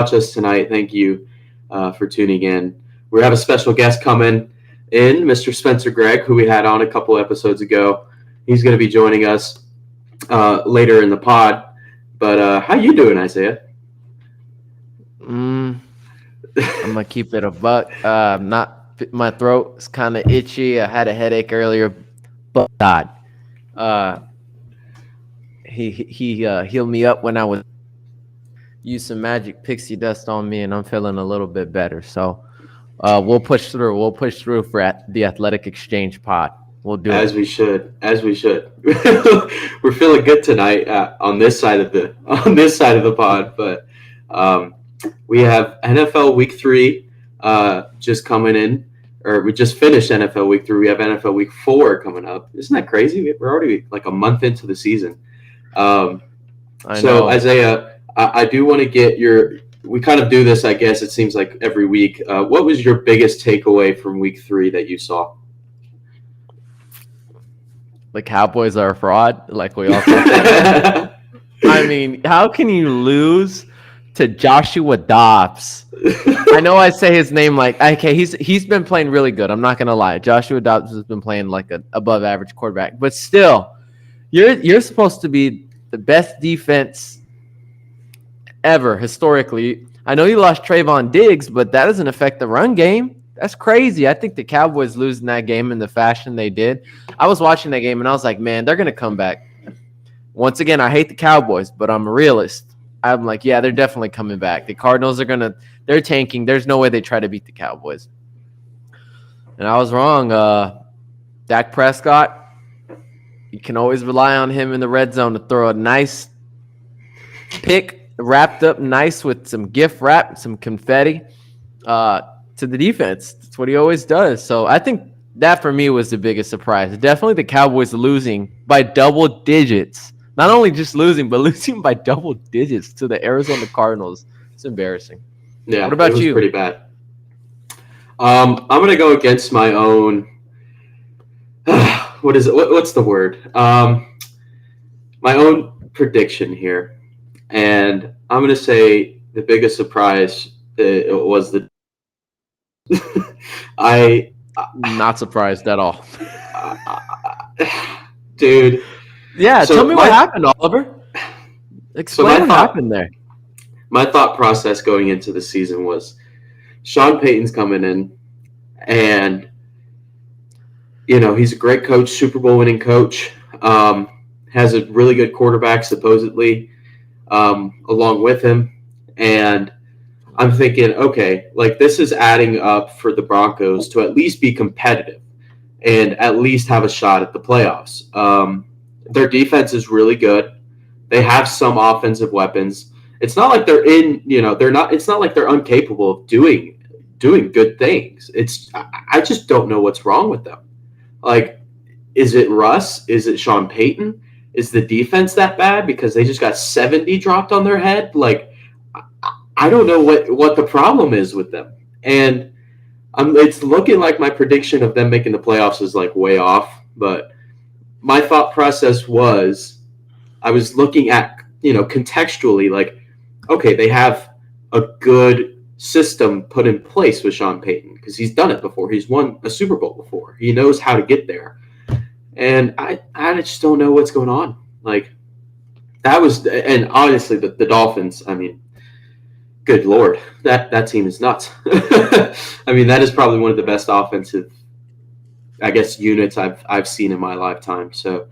watch us tonight, thank you for tuning in. We have a special guest coming in, Mr. Spencer Gregg, who we had on a couple episodes ago. He's going to be joining us later in the pod. But how you doing, Isaiah? I'm gonna keep it a buck. Not my throat is kind of itchy. I had a headache earlier, but God, he healed me up when I was used some magic pixie dust on me, and I'm feeling a little bit better. So we'll push through. We'll push through for the Athletic Exchange pod. We'll do As it. we should. We're feeling good tonight on this side of the pod. But we have NFL Week 3 just coming in, or we just finished NFL Week 3. We have NFL Week 4 coming up. Isn't that crazy? We're already like a month into the season. So Isaiah, I do want to get your. We kind of do this, I guess. It seems like every week. What was your biggest takeaway from Week 3 that you saw? The Cowboys are a fraud, like we all thought. I mean, how can you lose to Joshua Dobbs? I know I say his name like, okay, he's been playing really good. I'm not gonna lie. Joshua Dobbs has been playing like an above average quarterback, but still, you're supposed to be the best defense ever historically. I know you lost Trayvon Diggs, but that doesn't affect the run game. That's crazy. I think the Cowboys losing that game in the fashion they did. I was watching that game, and I was like, man, they're going to come back. Once again, I hate the Cowboys, but I'm a realist. I'm like, yeah, they're definitely coming back. The Cardinals they're tanking. There's no way they try to beat the Cowboys. And I was wrong. Dak Prescott, you can always rely on him in the red zone to throw a nice pick wrapped up nice with some gift wrap, some confetti. To the defense. That's what he always does. So I think that for me was the biggest surprise. Definitely the Cowboys losing by double digits. Not only just losing, but losing by double digits to the Arizona Cardinals. It's embarrassing. Yeah, what about it was you? Pretty bad. I'm going to go against my own. What is it? What's the word? My own prediction here, and I'm going to say the biggest surprise was the. Not surprised at all. Dude. Yeah, so tell me what happened, Oliver. Explain what happened there. My thought process going into the season was Sean Payton's coming in, and he's a great coach, Super Bowl winning coach, has a really good quarterback supposedly along with him, and I'm thinking, okay, like this is adding up for the Broncos to at least be competitive and at least have a shot at the playoffs. Their defense is really good. They have some offensive weapons. It's not like they're it's not like they're incapable of doing good things. I just don't know what's wrong with them. Like, is it Russ? Is it Sean Payton? Is the defense that bad because they just got 70 dropped on their head? Like, I don't know what the problem is with them. And it's looking like my prediction of them making the playoffs is like way off. But my thought process was I was looking at, contextually, like, okay, they have a good system put in place with Sean Payton because he's done it before. He's won a Super Bowl before. He knows how to get there. And I just don't know what's going on. Like, and honestly, the Dolphins, I mean, good Lord, that team is nuts. I mean, that is probably one of the best offensive, I guess, units I've seen in my lifetime. So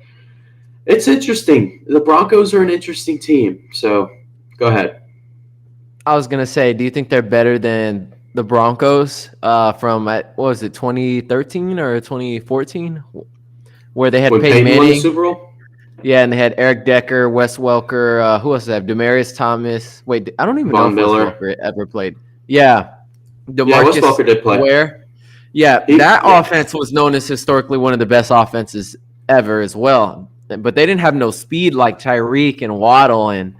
it's interesting. The Broncos are an interesting team. So go ahead. I was going to say, do you think they're better than the Broncos from, what was it, 2013 or 2014? Where they had Peyton Manning. Won the Super Bowl? Yeah, and they had Eric Decker, Wes Welker. Who else did they have? Demarius Thomas. Wait, I don't even know if Wes Welker ever played. Yeah. Wes Welker did play. Where? Yeah, that offense was known as historically one of the best offenses ever as well. But they didn't have no speed like Tyreek and Waddle. And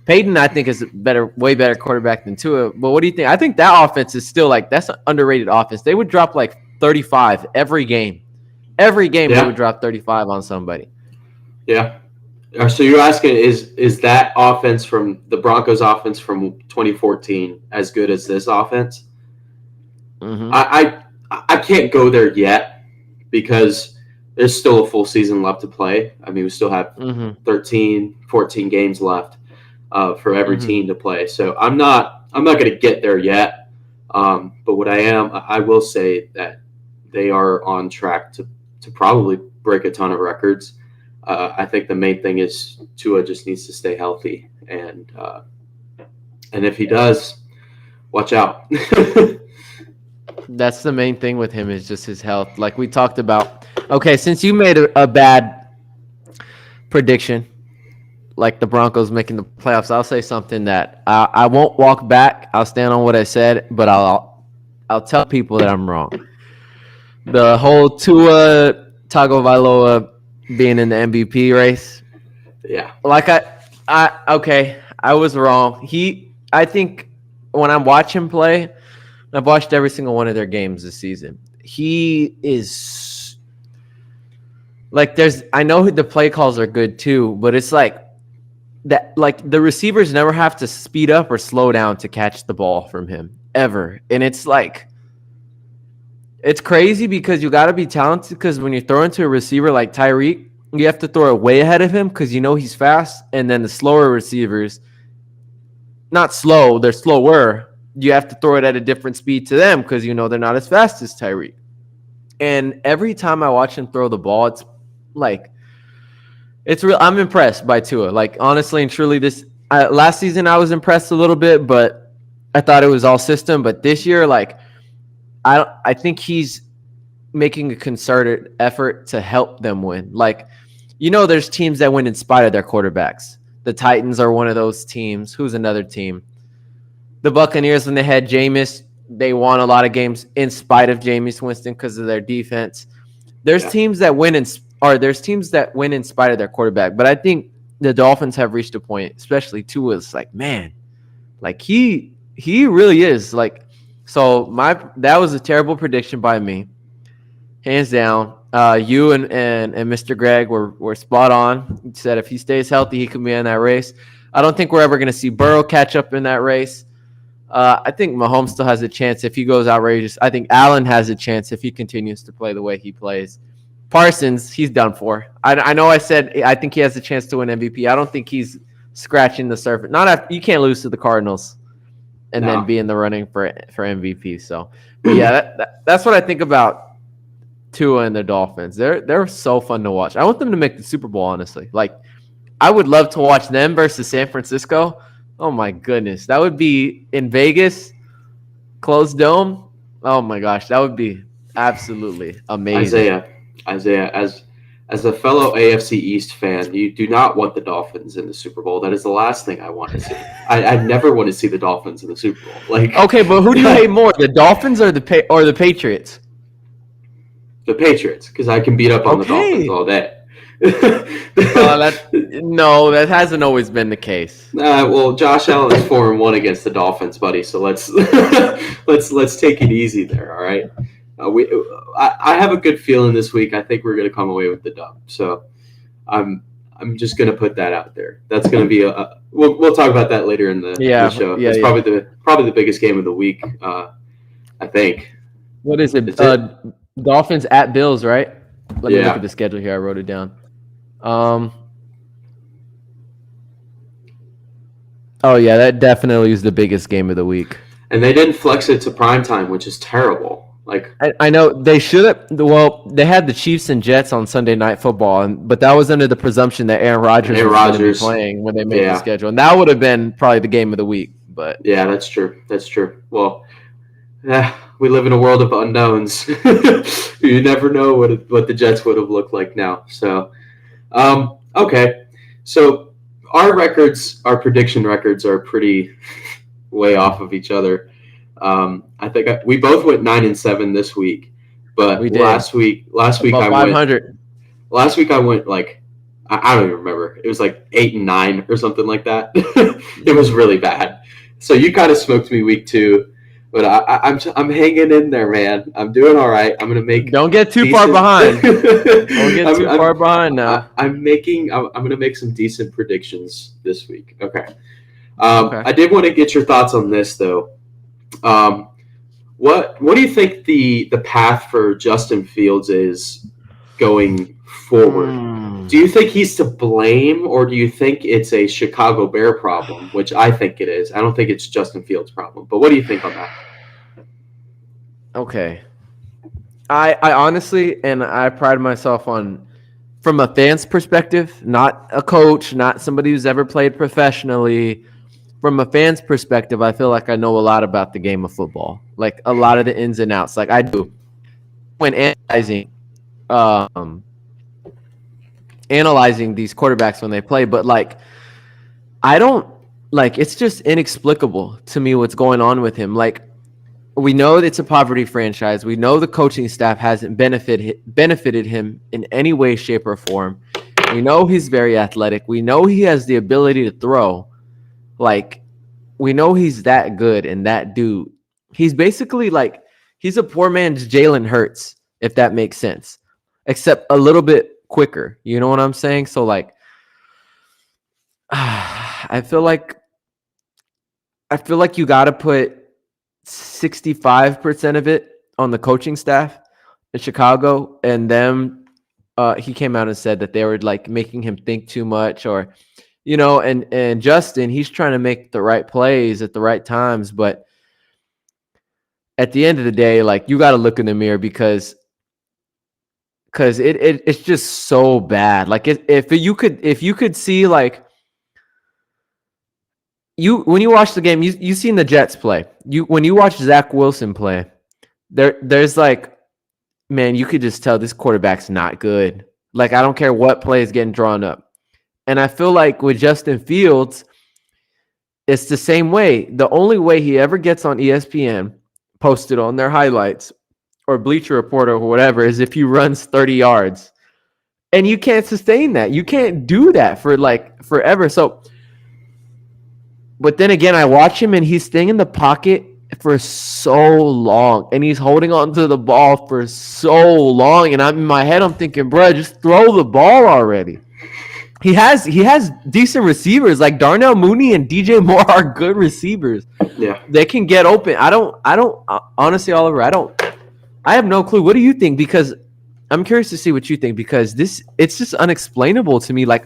Peyton, I think, is a way better quarterback than Tua. But what do you think? I think that offense is still that's an underrated offense. They would drop like 35 every game. Every game they would drop 35 on somebody. Yeah. So you're asking, is that offense from the Broncos offense from 2014 as good as this offense? Mm-hmm. I can't go there yet because there's still a full season left to play. I mean, we still have Mm-hmm. 13, 14 games left for every Mm-hmm. team to play. So I'm not going to get there yet. But what I will say that they are on track to probably break a ton of records. I think the main thing is Tua just needs to stay healthy, and if he does, watch out. That's the main thing with him is just his health. Like we talked about. Okay, since you made a bad prediction, like the Broncos making the playoffs, I'll say something that I won't walk back. I'll stand on what I said, but I'll tell people that I'm wrong. The whole Tua Tagovailoa being in the MVP race, Yeah, like I was wrong. I think when I watch him play, I've watched every single one of their games this season. He is like I know the play calls are good too, but it's like that like the receivers never have to speed up or slow down to catch the ball from him ever. And it's like it's crazy because you got to be talented because when you're throwing to a receiver like Tyreek, you have to throw it way ahead of him because you know he's fast. And then the slower receivers, not slow, they're slower. You have to throw it at a different speed to them because you know they're not as fast as Tyreek. And every time I watch him throw the ball, it's like it's real. I'm impressed by Tua. Like honestly and truly, this last season I was impressed a little bit, but I thought it was all system. But this year, like I think he's making a concerted effort to help them win. Like you know, there's teams that win in spite of their quarterbacks. The Titans are one of those teams. Who's another team? The Buccaneers, when they had Jameis, they won a lot of games in spite of Jameis Winston because of their defense. There's teams that win in spite of their quarterback. But I think the Dolphins have reached a point, especially Tua's like, man, like he really is like. So that was a terrible prediction by me, hands down. You and Mr. Greg were spot on. He said if he stays healthy, he could be in that race. I don't think we're ever going to see Burrow catch up in that race. I think Mahomes still has a chance if he goes outrageous. I think Allen has a chance if he continues to play the way he plays. Parsons, he's done for. I know I said I think he has a chance to win MVP. I don't think he's scratching the surface. Not after, you can't lose to the Cardinals and then be in the running for MVP. So, but yeah, that's what I think about Tua and the Dolphins. They're so fun to watch. I want them to make the Super Bowl, honestly. Like, I would love to watch them versus San Francisco. Oh my goodness, that would be in Vegas, closed dome. Oh my gosh, that would be absolutely amazing. Isaiah, as a fellow AFC East fan, you do not want the Dolphins in the Super Bowl. That is the last thing I want to see. I never want to see the Dolphins in the Super Bowl. Like, okay, but who do you hate more, the Dolphins or the Patriots? The Patriots, because I can beat up on the Dolphins all day. That hasn't always been the case. Well, Josh Allen is 4-1 against the Dolphins, buddy. So let's take it easy there. All right. I have a good feeling this week. I think we're going to come away with the dub. So I'm just going to put that out there. That's going to be we'll talk about that later in the show. Yeah, it's probably the biggest game of the week. I think. What is it? Dolphins at Bills, right? Let me look at the schedule here. I wrote it down. Oh yeah, that definitely is the biggest game of the week. And they didn't flex it to primetime, which is terrible. Like I know they should have. Well, they had the Chiefs and Jets on Sunday Night Football, but that was under the presumption that Aaron Rodgers was going to be playing when they made the schedule, and that would have been probably the game of the week. But yeah, that's true. That's true. Well, we live in a world of unknowns. You never know what the Jets would have looked like now. So, okay. So our prediction records are pretty way off of each other. I think we both went 9-7 this week, but last week I 500. Last week I went like I don't even remember. It was like 8-9 or something like that. It was really bad. So you kind of smoked me week 2. But I'm hanging in there, man. I'm doing all right. I'm gonna make. Don't get too far behind. Don't get too far behind now. I'm gonna make some decent predictions this week. Okay. Okay. I did want to get your thoughts on this though. What do you think the path for Justin Fields is going forward? Do you think he's to blame, or do you think it's a Chicago Bear problem, which I think it is? I don't think it's Justin Fields' problem. But what do you think on that? Okay. I honestly, and I pride myself on, from a fan's perspective, not a coach, not somebody who's ever played professionally. From a fan's perspective, I feel like I know a lot about the game of football, like a lot of the ins and outs, like I do when analyzing these quarterbacks when they play. But like, I don't like. It's just inexplicable to me what's going on with him. Like, we know it's a poverty franchise. We know the coaching staff hasn't benefited him in any way, shape, or form. We know he's very athletic. We know he has the ability to throw. Like, we know he's that good and that dude. He's basically like, he's a poor man's Jalen Hurts, if that makes sense, except a little bit quicker. You know what I'm saying? So like, I feel like you got to put 65% of it on the coaching staff in Chicago, and them. He came out and said that they were like making him think too much, or and Justin, he's trying to make the right plays at the right times, but at the end of the day, like, you got to look in the mirror because it's just so bad. Like, if you could see, like, when you watch the game, you seen the Jets play. When you watch Zach Wilson play, there's like, man, you could just tell this quarterback's not good. Like, I don't care what play is getting drawn up. And I feel like with Justin Fields, it's the same way. The only way he ever gets on ESPN, posted on their highlights or Bleacher Report or whatever, is if he runs 30 yards. And you can't sustain that. You can't do that for like forever. So, but then again, I watch him and he's staying in the pocket for so long, and he's holding on to the ball for so long. And I'm in my head, I'm thinking, bro, just throw the ball already. He has decent receivers, like Darnell Mooney and DJ Moore are good receivers. Yeah, they can get open. I don't honestly, Oliver, I have no clue. What do you think? Because I'm curious to see what you think, because it's just unexplainable to me. Like,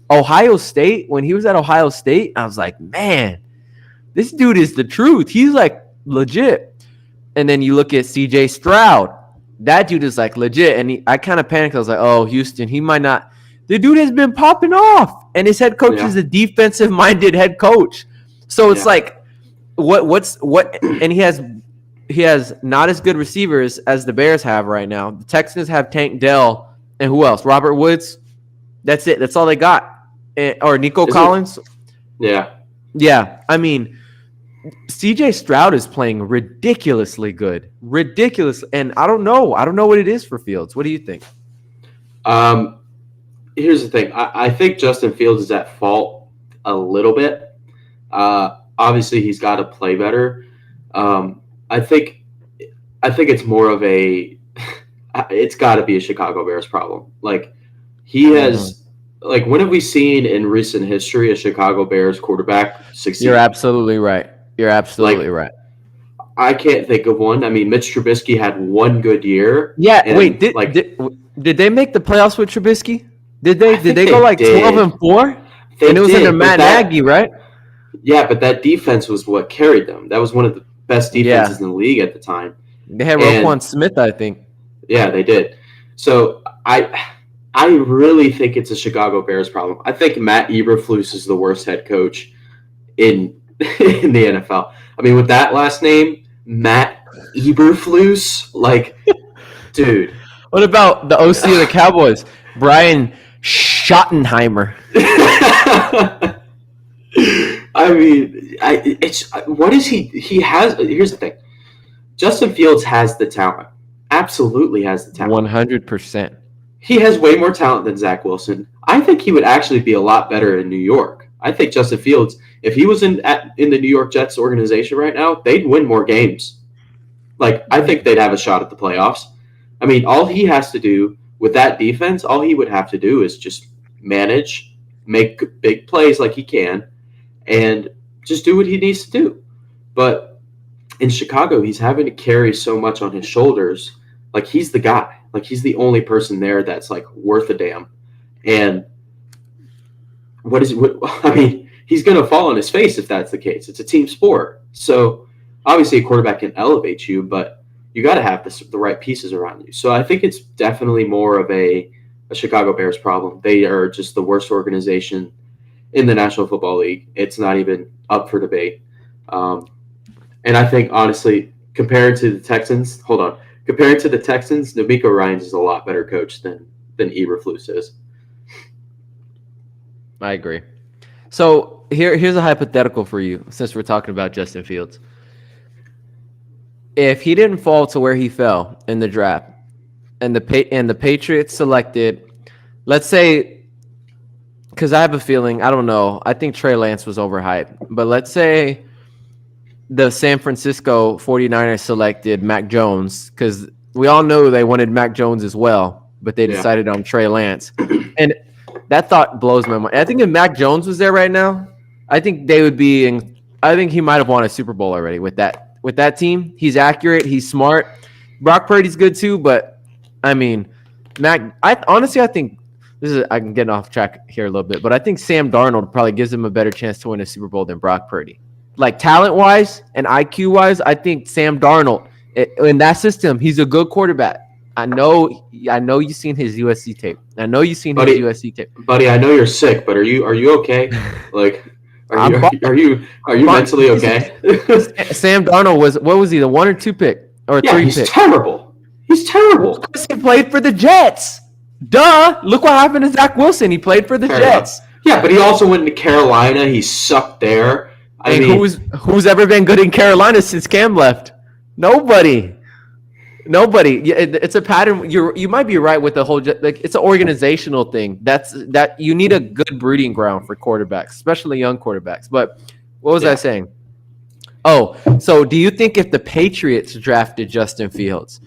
Ohio State, when he was at Ohio State, I was like, man, this dude is the truth. He's like legit. And then you look at CJ Stroud, that dude is like legit. And I kind of panicked. I was like, oh, Houston, he might not. The dude has been popping off, and his head coach is a defensive-minded head coach. So it's like, what? And he has not as good receivers as the Bears have right now. The Texans have Tank Dell, and who else? Robert Woods. That's it. That's all they got. Or Nico Collins. Yeah. I mean, CJ Stroud is playing ridiculously good, and I don't know what it is for Fields. What do you think? Here's the thing. I think Justin Fields is at fault a little bit. Obviously, he's got to play better. I think it's more of a. It's got to be a Chicago Bears problem. Like, he has. Like, when have we seen in recent history a Chicago Bears quarterback succeed? You're absolutely right. Right. I can't think of one. I mean, Mitch Trubisky had one good year. Yeah. Wait. Did they make the playoffs with Trubisky? Did they go like 12-4? And it was under Matt Nagy, right? Yeah, but that defense was what carried them. That was one of the best defenses in the league at the time. They had Roquan Smith, I think. Yeah, they did. So I really think it's a Chicago Bears problem. I think Matt Eberflus is the worst head coach in the NFL. I mean, with that last name, Matt Eberflus, like, dude. What about the OC of the Cowboys, Brian Schottenheimer? I mean, what is he? He has. Here's the thing: Justin Fields has the talent. Absolutely has the talent. 100%. He has way more talent than Zach Wilson. I think he would actually be a lot better in New York. I think Justin Fields, if he was in the New York Jets organization right now, they'd win more games. Like, I think they'd have a shot at the playoffs. I mean, all he has to do with that defense, all he would have to do is just manage, make big plays like he can, and just do what he needs to do. But in Chicago, he's having to carry so much on his shoulders. Like, he's the guy. Like, he's the only person there that's, like, worth a damn. And he's going to fall on his face if that's the case. It's a team sport. So, obviously, a quarterback can elevate you, but you got to have the right pieces around you. So, I think it's definitely more of a Chicago Bears problem. They are just the worst organization in the National Football League. It's not even up for debate. And I think, honestly, compared to the Texans, D'Amico Ryans is a lot better coach than Eberflus is. I agree. So here's a hypothetical for you, since we're talking about Justin Fields. If he didn't fall to where he fell in the draft, and the Patriots selected, let's say, because I have a feeling, I don't know, I think Trey Lance was overhyped, but let's say the San Francisco 49ers selected Mac Jones, because we all know they wanted Mac Jones as well, but they decided on Trey Lance. And that thought blows my mind. I think if Mac Jones was there right now, I think they would be I think he might have won a Super Bowl already with that team. He's accurate. He's smart. Brock Purdy's good too, but I mean, I think I'm getting off track here a little bit, but I think Sam Darnold probably gives him a better chance to win a Super Bowl than Brock Purdy. Like, talent-wise and IQ-wise, I think Sam Darnold, in that system, he's a good quarterback. I know you've seen his USC tape. Buddy, I know you're sick, but are you okay? Like, are you mentally okay? Sam Darnold was he, the 1 or 2 pick or 3 pick? He's terrible. He's terrible. He played for the Jets. Duh! Look what happened to Zach Wilson. He played for the Jets. Yeah, but he also went to Carolina. He sucked there. I mean, who's ever been good in Carolina since Cam left? Nobody. It's a pattern. You might be right with the whole. Like, it's an organizational thing. That you need a good breeding ground for quarterbacks, especially young quarterbacks. But what was I saying? Oh, so do you think if the Patriots drafted Justin Fields,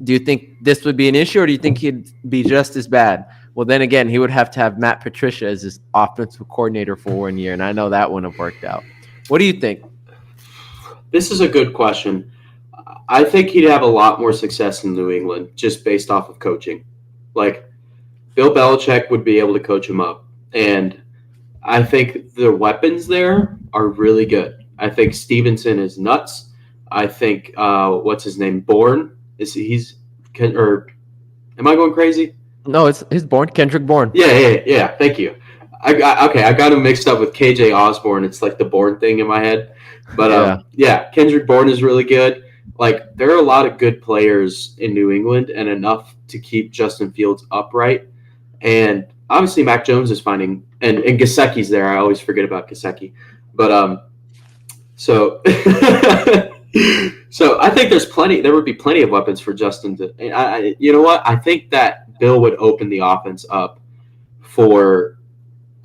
do you think this would be an issue, or do you think he'd be just as bad? Well, then again, he would have to have Matt Patricia as his offensive coordinator for 1 year, and I know that wouldn't have worked out. What do you think? This is a good question. I think he'd have a lot more success in New England just based off of coaching. Like, Bill Belichick would be able to coach him up, and I think the weapons there are really good. I think Stevenson is nuts. I think what's his name? Bourne am I going crazy? No, it's Bourne, Kendrick Bourne. Yeah. Thank you. I got him mixed up with KJ Osborne. It's like the Bourne thing in my head. But Kendrick Bourne is really good. Like, there are a lot of good players in New England and enough to keep Justin Fields upright. And obviously Mac Jones is finding and Gesicki's there. I always forget about Gesicki. But so I think there would be plenty of weapons for Justin to you know what? I think that Bill would open the offense up for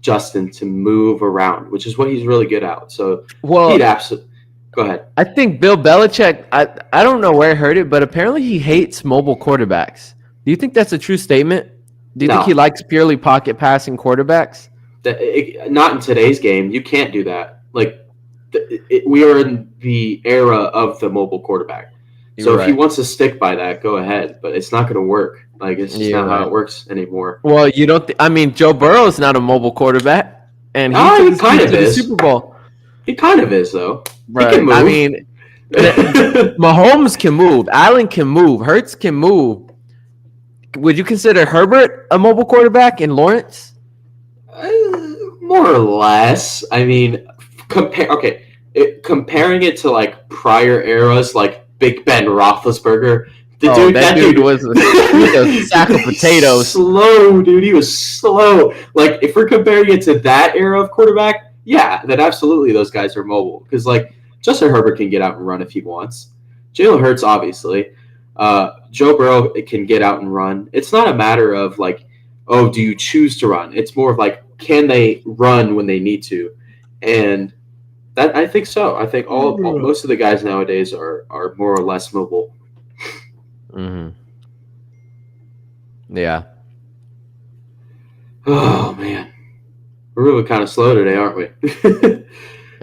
Justin to move around, which is what he's really good at. So he'd absolutely go ahead. I think Bill Belichick, I don't know where I heard it, but apparently he hates mobile quarterbacks. Do you think that's a true statement? Do you think he likes purely pocket passing quarterbacks? Not in today's game. You can't do that. Like, we are in the era of the mobile quarterback. So if he wants to stick by that, go ahead. But it's not going to work. Like, it's just not how it works anymore. Well, you don't. Joe Burrow is not a mobile quarterback, and he kind of is. The Super Bowl. He kind of is, though. Right. He can move. I mean, Mahomes can move. Allen can move. Hurts can move. Would you consider Herbert a mobile quarterback in Lawrence? More or less. I mean, comparing it to like prior eras, like Big Ben Roethlisberger. That dude was a sack of potatoes. Slow, dude. He was slow. Like, if we're comparing it to that era of quarterback, yeah, then absolutely those guys are mobile. Because, like, Justin Herbert can get out and run if he wants. Jalen Hurts, obviously. Joe Burrow can get out and run. It's not a matter of, like, oh, do you choose to run? It's more of like, can they run when they need to? And that I think so. I think most of the guys nowadays are more or less mobile. Mm-hmm. Yeah. Oh man, we're really kind of slow today, aren't we?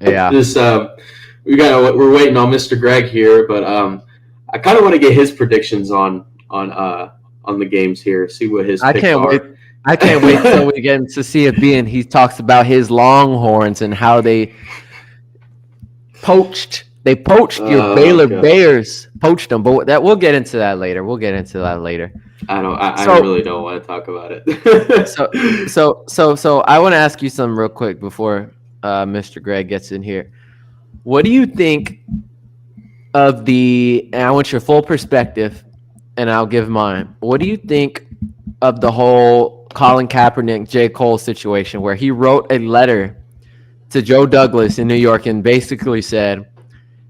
Yeah. We're waiting on Mr. Greg here, but I kind of want to get his predictions on the games here. See what his picks are. I can't wait till we get into CFB and he talks about his Longhorns and how they poached your Baylor Bears, poached them. But we'll get into that later. I really don't want to talk about it. So I want to ask you something real quick before Mr. Greg gets in here. What do you think of and I want your full perspective, and I'll give mine. What do you think of the whole Colin Kaepernick, J. Cole situation where he wrote a letter to Joe Douglas in New York and basically said,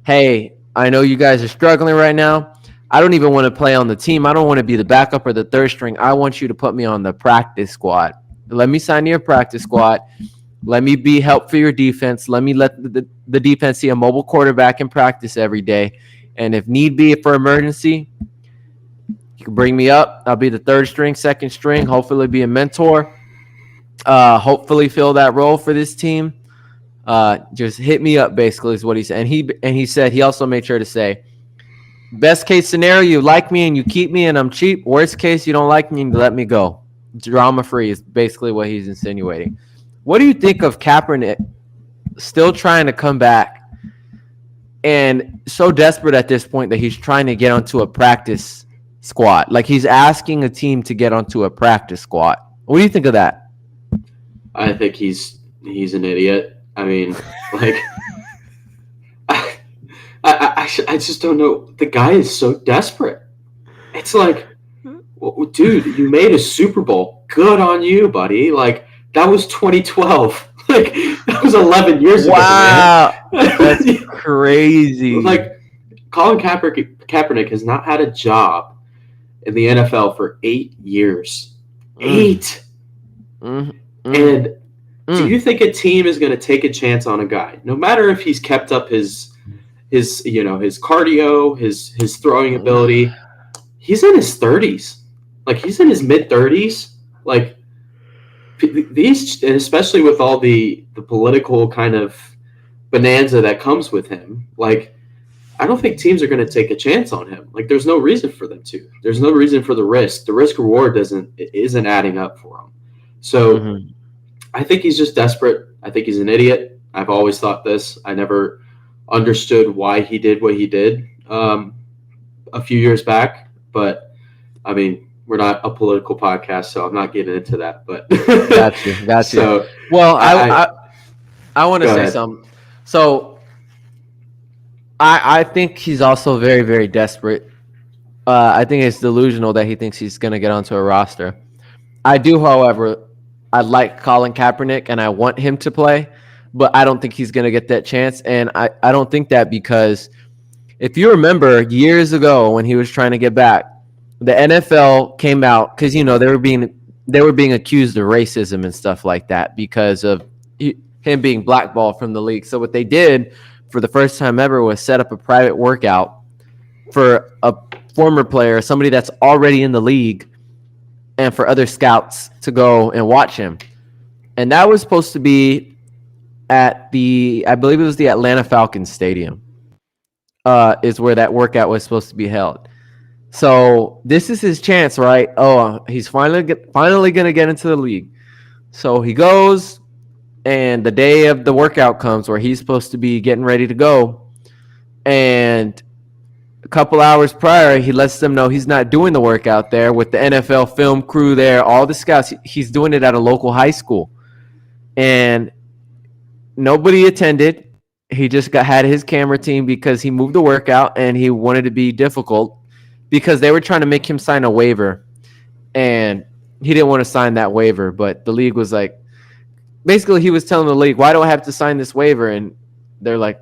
hey, I know you guys are struggling right now. I don't even want to play on the team. I don't want to be the backup or the third string. I want you to put me on the practice squad. Let me sign your practice squad. Let me be help for your defense. Let me let the defense see a mobile quarterback in practice every day. And if need be for emergency, you can bring me up. I'll be the third string, second string, hopefully be a mentor. Hopefully fill that role for this team. Just hit me up, basically, is what he said. And he said he also made sure to say, best case scenario, you like me and you keep me and I'm cheap. Worst case, you don't like me and you let me go. Drama free is basically what he's insinuating. What do you think of Kaepernick still trying to come back and so desperate at this point that he's trying to get onto a practice squad? Like he's asking a team to get onto a practice squad. What do you think of that? I think he's an idiot. I mean, like, I just don't know. The guy is so desperate. It's like, well, dude, you made a Super Bowl. Good on you, buddy. Like, that was 2012. Like, that was 11 years ago. Wow. That's crazy. Like, Colin Kaepernick has not had a job in the NFL for 8 years. 8. And do you think a team is going to take a chance on a guy, no matter if he's kept up his cardio, his throwing ability? He's in his 30s. Like, he's in his mid 30s. Like, these, and especially with all the political kind of bonanza that comes with him, like, I don't think teams are going to take a chance on him. Like, there's no reason for them to. There's no reason for the risk. The risk reward isn't adding up for him. So I think he's just desperate. I think he's an idiot. I've always thought this. I never understood why he did what he did a few years back. But, I mean, we're not a political podcast, so I'm not getting into that. But Got you. So, well, I want to say something. So I think he's also very, very desperate. I think it's delusional that he thinks he's going to get onto a roster. I do, however, I like Colin Kaepernick, and I want him to play, but I don't think he's going to get that chance. And I don't think that because if you remember years ago when he was trying to get back, the NFL came out because, you know, they were being accused of racism and stuff like that because of him being blackballed from the league. So what they did for the first time ever was set up a private workout for a former player, somebody that's already in the league, and for other scouts to go and watch him. And that was supposed to be at I believe it was the Atlanta Falcons Stadium, is where that workout was supposed to be held. So this is his chance, right? Oh, he's finally going to get into the league. So he goes, and the day of the workout comes where he's supposed to be getting ready to go. And a couple hours prior, he lets them know he's not doing the workout there with the NFL film crew there, all the scouts. He's doing it at a local high school. And nobody attended. He just had his camera team because he moved the workout and he wanted to be difficult because they were trying to make him sign a waiver. And he didn't want to sign that waiver, but the league was like, basically he was telling the league, why do I have to sign this waiver? And they're like,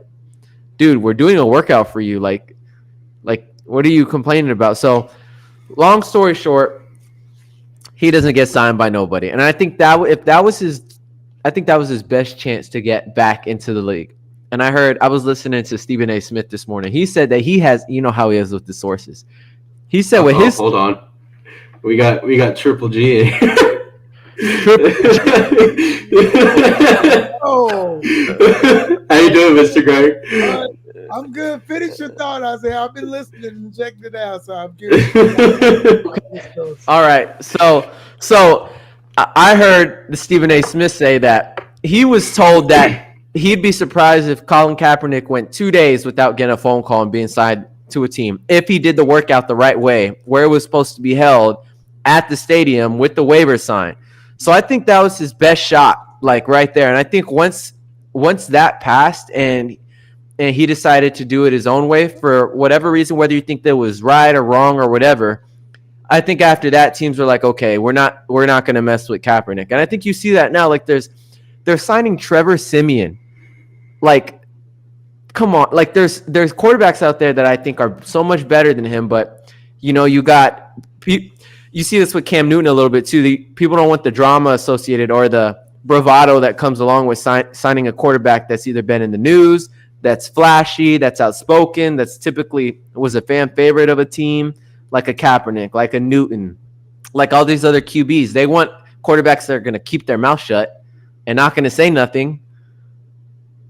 dude, we're doing a workout for you. Like, what are you complaining about? So long story short, he doesn't get signed by nobody. And I think that if that was his I think that was his best chance to get back into the league. And I was listening to Stephen A. Smith this morning. He said that he has, you know how he is with the sources. He said with his. Hold on, we got Triple G in here. Oh, how you doing, Mr. Greg? I'm good. Finish your thought. I say I've been listening and checking it out, so I'm curious. All right, so I heard the Stephen A. Smith say that he was told that he'd be surprised if Colin Kaepernick went 2 days without getting a phone call and being signed to a team if he did the workout the right way, where it was supposed to be held at the stadium with the waiver sign. So I think that was his best shot, like right there. And I think once that passed and he decided to do it his own way for whatever reason, whether you think that was right or wrong or whatever, I think after that teams were like, okay, we're not going to mess with Kaepernick. And I think you see that now. Like they're signing Trevor Siemian. Like, come on. Like there's quarterbacks out there that I think are so much better than him, but you see this with Cam Newton a little bit too. People don't want the drama associated or the bravado that comes along with signing a quarterback that's either been in the news, that's flashy, that's outspoken, that's typically was a fan favorite of a team, like a Kaepernick, like a Newton, like all these other QBs. They want quarterbacks that are going to keep their mouth shut and not going to say nothing,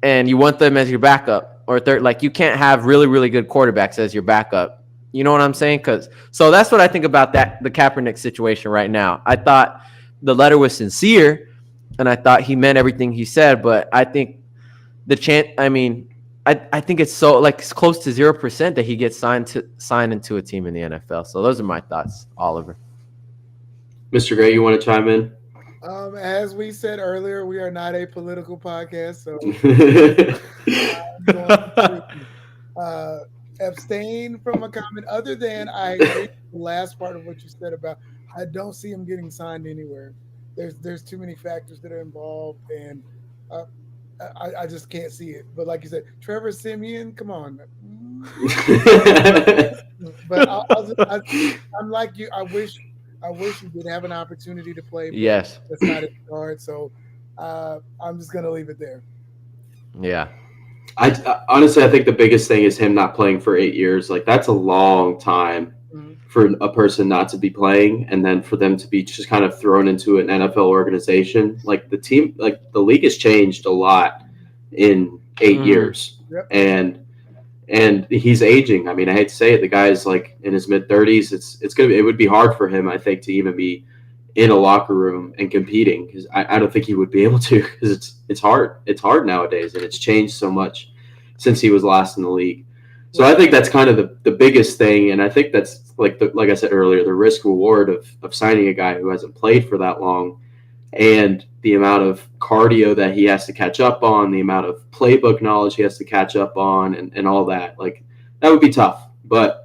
and you want them as your backup or third. Like you can't have really, really good quarterbacks as your backup. You know what I'm saying? So that's what I think about the Kaepernick situation right now. I thought the letter was sincere, and I thought he meant everything he said. But I think I think it's so like it's close to 0% that he gets signed into a team in the NFL. So those are my thoughts, Oliver. Mr. Gray, you want to chime in? As we said earlier, we are not a political podcast, so abstain from a comment other than I agree with the last part of what you said about I don't see him getting signed anywhere. There's too many factors that are involved, and I just can't see it. But like you said, Trevor Siemian, come on. But I'm like you. I wish you did have an opportunity to play. Yes, that's not his card. So I'm just gonna leave it there. Yeah. I honestly, I think the biggest thing is him not playing for 8 years. Like that's a long time for a person not to be playing, and then for them to be just kind of thrown into an NFL organization. Like the team, like the league has changed a lot in 8 years, and he's aging. I mean, I hate to say it, the guy's like in his mid-30s. It would be hard for him, I think, to even be in a locker room and competing, because I don't think he would be able to, because it's hard. It's hard nowadays, and it's changed so much since he was last in the league. So I think that's kind of the biggest thing, and I think that's like I said earlier, the risk reward of signing a guy who hasn't played for that long, and the amount of cardio that he has to catch up on, the amount of playbook knowledge he has to catch up on, and all that. Like that would be tough, but.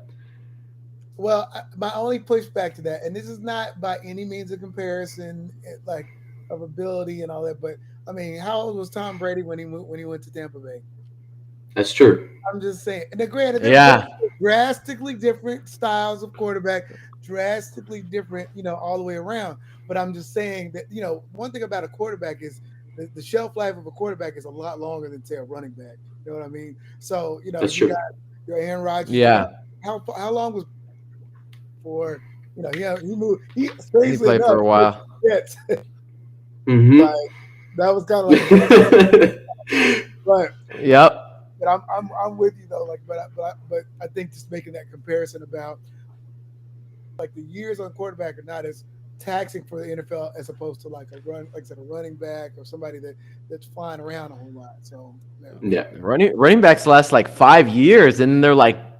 Well, my only pushback to that, and this is not by any means a comparison, like of ability and all that, but I mean, how old was Tom Brady when he went to Tampa Bay? That's true. I'm just saying. And granted, drastically different styles of quarterback, drastically different, all the way around. But I'm just saying that, one thing about a quarterback is the shelf life of a quarterback is a lot longer than, say, a running back. You know what I mean? So, That's you true. got your Aaron Rodgers. Yeah. How long was for, he moved. He played for a while. Yes. Mm-hmm. Like, that was kind of like, but yep. But I'm with you though. Like, but I think just making that comparison about like the years on quarterback are not as taxing for the NFL as opposed to like a running back or somebody that's flying around a whole lot. So yeah. Running backs last like 5 years, and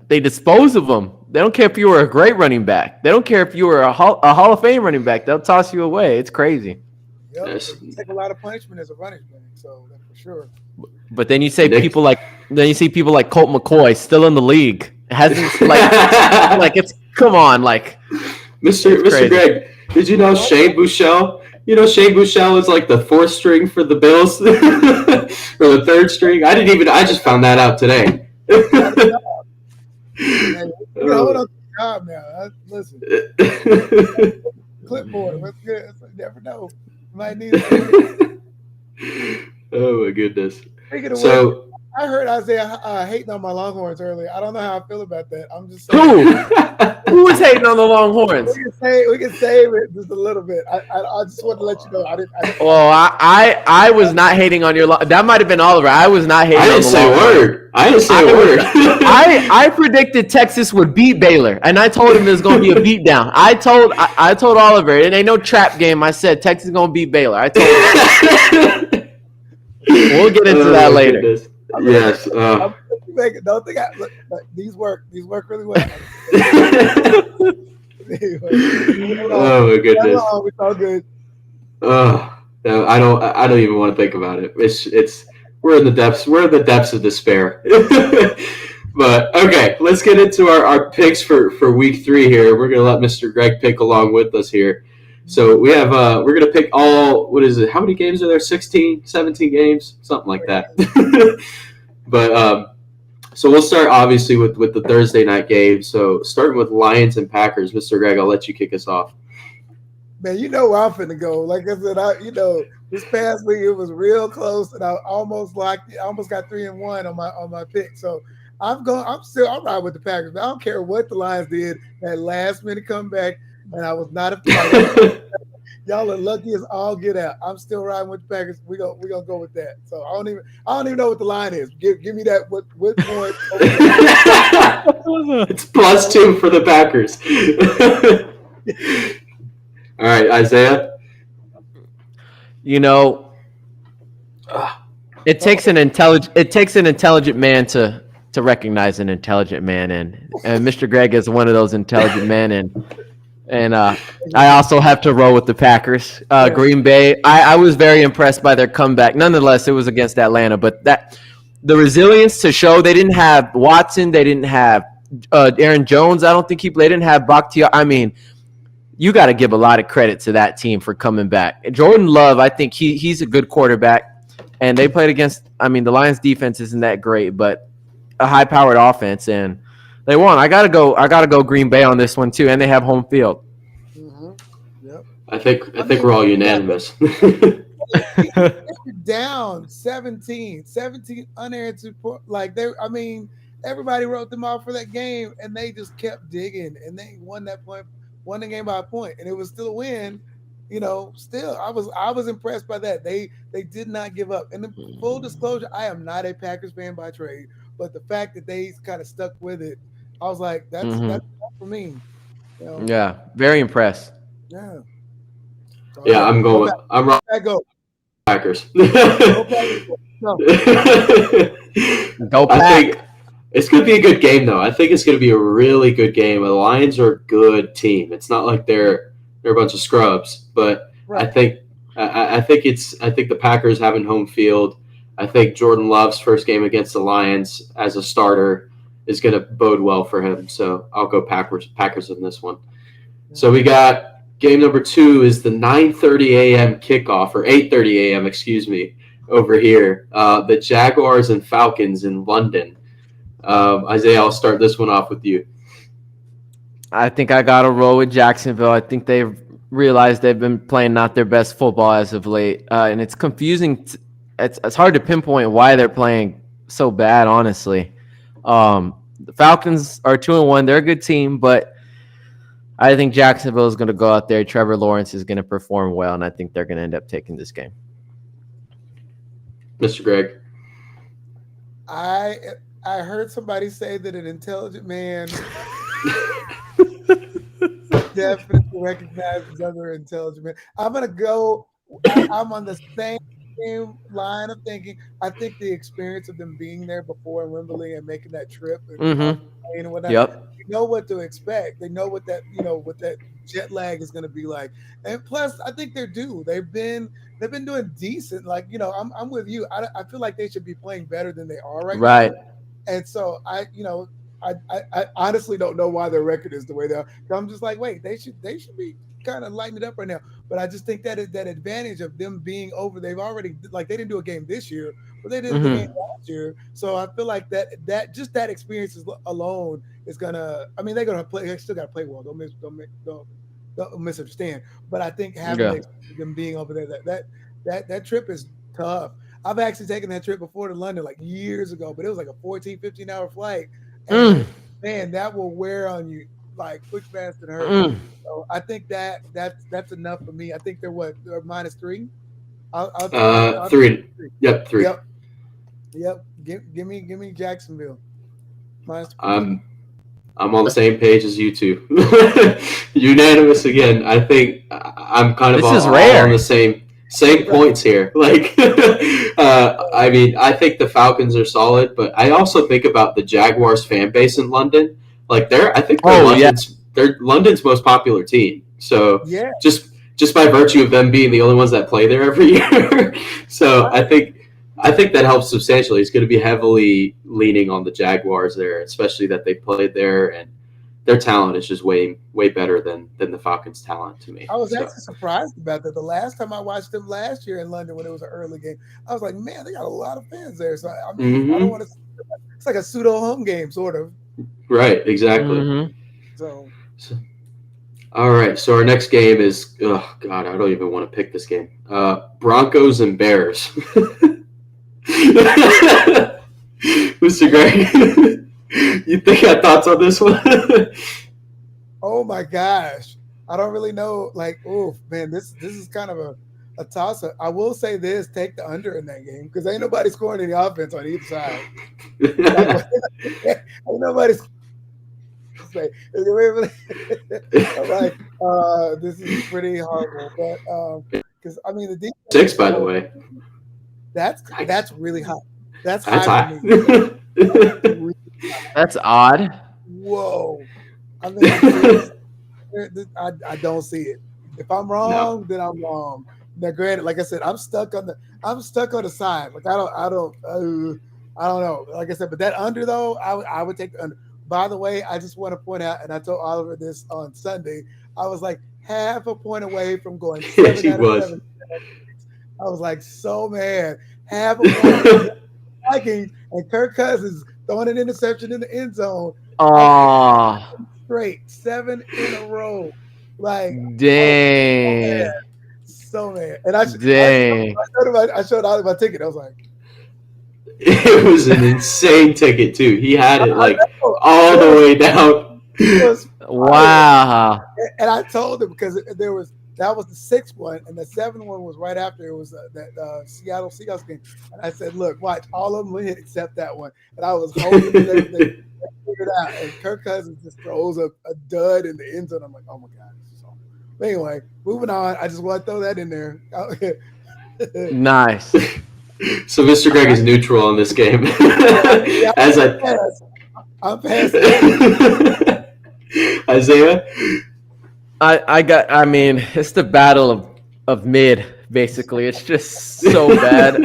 they dispose of them. They don't care if you were a great running back. They don't care if you were a Hall of Fame running back. They'll toss you away. It's crazy. Yep. Yes. You take a lot of punishment as a running back, so that's for sure. But then you see people like Colt McCoy still in the league. Hasn't like it's come on, like Mr. Greg, did you know Shane Buechele? Shane Buechele is like the 4th string for the Bills or the 3rd string. I just found that out today. Hold on to the job now. Listen. Clipboard. That's good. You never know. You might need it. Oh my goodness. Speaking of which, So I heard Isaiah hating on my Longhorns earlier. I don't know how I feel about that. I'm just saying. Who is hating on the Longhorns? We can save it just a little bit. I just wanted to let you know. I didn't. Well, I was not hating on your. That might have been Oliver. I was not hating. I didn't say a word. I didn't say a word. I predicted Texas would beat Baylor, and I told him there's going to be a beatdown. I told Oliver it ain't no trap game. I said Texas is going to beat Baylor. I told him. We'll get into that later. Goodness. Yes. Don't think look, these work. These work really well. Oh my goodness. It's all good. No, I don't even want to think about it. It's we're in the depths of despair. But okay, let's get into our picks for week 3 here. We're gonna let Mr. Greg pick along with us here. So we have we're gonna pick all, what is it? How many games are there? 16, 17 games, something like that. But so we'll start obviously with the Thursday night game. So starting with Lions and Packers, Mr. Greg, I'll let you kick us off. Man, you know where I'm finna go. Like I said, this past week it was real close, and I almost got 3-1 on my pick. So I'm riding with the Packers. I don't care what the Lions did that last minute comeback, and I was not a y'all are lucky as all get out. I'm still riding with the Packers. We're gonna go with that. So I don't even know what the line is. Give me that what point. It's +2 for the Packers. All right, Isaiah. It takes an intelligent man to recognize an intelligent man, and Mr. Greg is one of those intelligent men, and I also have to roll with the Packers. Green Bay, I was very impressed by their comeback. Nonetheless, it was against Atlanta, but the resilience to show they didn't have Watson, they didn't have Aaron Jones. I don't think they didn't have Bakhtiari. I mean, you got to give a lot of credit to that team for coming back. Jordan Love, I think he's a good quarterback, and they played against. I mean, the Lions' defense isn't that great, but a high-powered offense, and they won. I gotta go Green Bay on this one too, and they have home field. Mm-hmm. Yep. I think we're all unanimous. Down 17 unanswered. Everybody wrote them off for that game, and they just kept digging, and they won the game by a point, and it was still a win. Still, I was impressed by that. They did not give up. And in full disclosure, I am not a Packers fan by trade, but the fact that they kind of stuck with it, I was like, that's for me. Yeah, very impressed. Yeah. So yeah, I'm going. I'm right. Packers. Go Pack. I think it's going to be a good game, though. I think it's going to be a really good game. The Lions are a good team. It's not like they're a bunch of scrubs, but right. I think the Packers having home field. I think Jordan Love's first game against the Lions as a starter is going to bode well for him. So I'll go Packers in this one. So we got game number 2 is the 9:30 a.m. kickoff, or 8:30 a.m. excuse me, over here. The Jaguars and Falcons in London. Isaiah, I'll start this one off with you. I think I got to roll with Jacksonville. I think they've realized they've been playing not their best football as of late, and it's confusing. It's hard to pinpoint why they're playing so bad, honestly. The Falcons are 2-1. They're a good team, but I think Jacksonville is going to go out there. Trevor Lawrence is going to perform well, and I think they're going to end up taking this game. Mr. Greg. I heard somebody say that an intelligent man definitely recognizes other intelligent men. I'm going to go. I'm on the same line of thinking. I think the experience of them being there before in Wembley and making that trip and whatnot, they know what to expect. They know what that jet lag is going to be like. And plus, I think they're due. They've been doing decent. I'm with you. I feel like they should be playing better than they are right now. And so I honestly don't know why their record is the way they are. I'm just like, wait, they should be kind of lighting it up right now. But I just think that advantage of them being over, they've already, they didn't do a game this year, but they did a game last year. So I feel like that just that experience alone is gonna. I mean, they're gonna play. They still got to play well. Don't misunderstand. But I think having them being over there, that trip is tough. I've actually taken that trip before to London like years ago, but it was like a 14, 15-hour flight. And man, that will wear on you like quick, fast, and hurt. So I think that's enough for me. I think they're -3. I'll 3. Yep, 3. Yep. Give me Jacksonville. I'm on the same page as you two. Unanimous again. I think I'm kind of all on the same points here. Like, I mean, I think the Falcons are solid, but I also think about the Jaguars fan base in London. Like, I think they're London's most popular team. So just by virtue of them being the only ones that play there every year. So I think that helps substantially. It's going to be heavily leaning on the Jaguars there, especially that they played there, and their talent is just way better than the Falcons' talent to me. I was actually surprised about that. The last time I watched them last year in London when it was an early game, I was like, man, they got a lot of fans there. So I mean, I don't want to. It's like a pseudo home game, sort of. Right. Exactly. So. All right. So our next game is. Oh God, I don't even want to pick this game. Broncos and Bears. Mr. Greg, you think I thoughts on this one? Oh my gosh, I don't really know. Like, oh man, this is kind of a toss up. I will say this: take the under in that game because ain't nobody scoring any offense on either side. Ain't nobody's say. Like, this is pretty horrible, but because I mean the defense 6, by the way. That's really high. That's high. For me. Really that's odd. Whoa. I mean, I don't see it. If I'm wrong, then I'm wrong. Now, granted, like I said, I'm stuck on the side. Like I don't know. Like I said, but that under though, I would take the under. By the way, I just want to point out, and I told Oliver this on Sunday. I was like half a point away from going 7 out of 7. I was like so mad. Half a point Vikings and Kirk Cousins throwing an interception in the end zone. Straight 7 in a row. Like dang. So mad. And I showed Oliver my ticket. I was like, it was an insane ticket too. He had it like all the way down. Wow. And I told him because that was the 6th one, and the 7th one was right after it was that Seattle Seahawks game. And I said, "Look, watch, all of them will hit except that one." And I was hoping that they figured out. And Kirk Cousins just throws a dud in the end zone. I'm like, "Oh my god!" So, anyway, moving on. I just want to throw that in there. Nice. So Mr. Greg is neutral on this game. I'm passing. Isaiah. I mean, it's the battle of mid, basically. It's just so bad.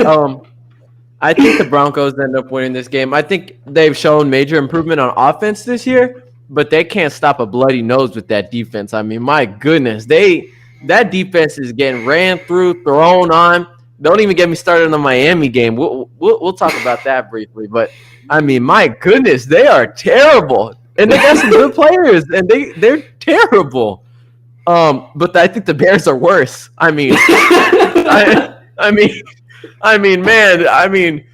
I think the Broncos end up winning this game. I think they've shown major improvement on offense this year, but they can't stop a bloody nose with that defense. I mean, my goodness, that defense is getting ran through, thrown on. Don't even get me started on the Miami game. We'll talk about that briefly, but I mean, my goodness, they are terrible, and they got some good players, and they're terrible. But I think the Bears are worse. I mean, I mean,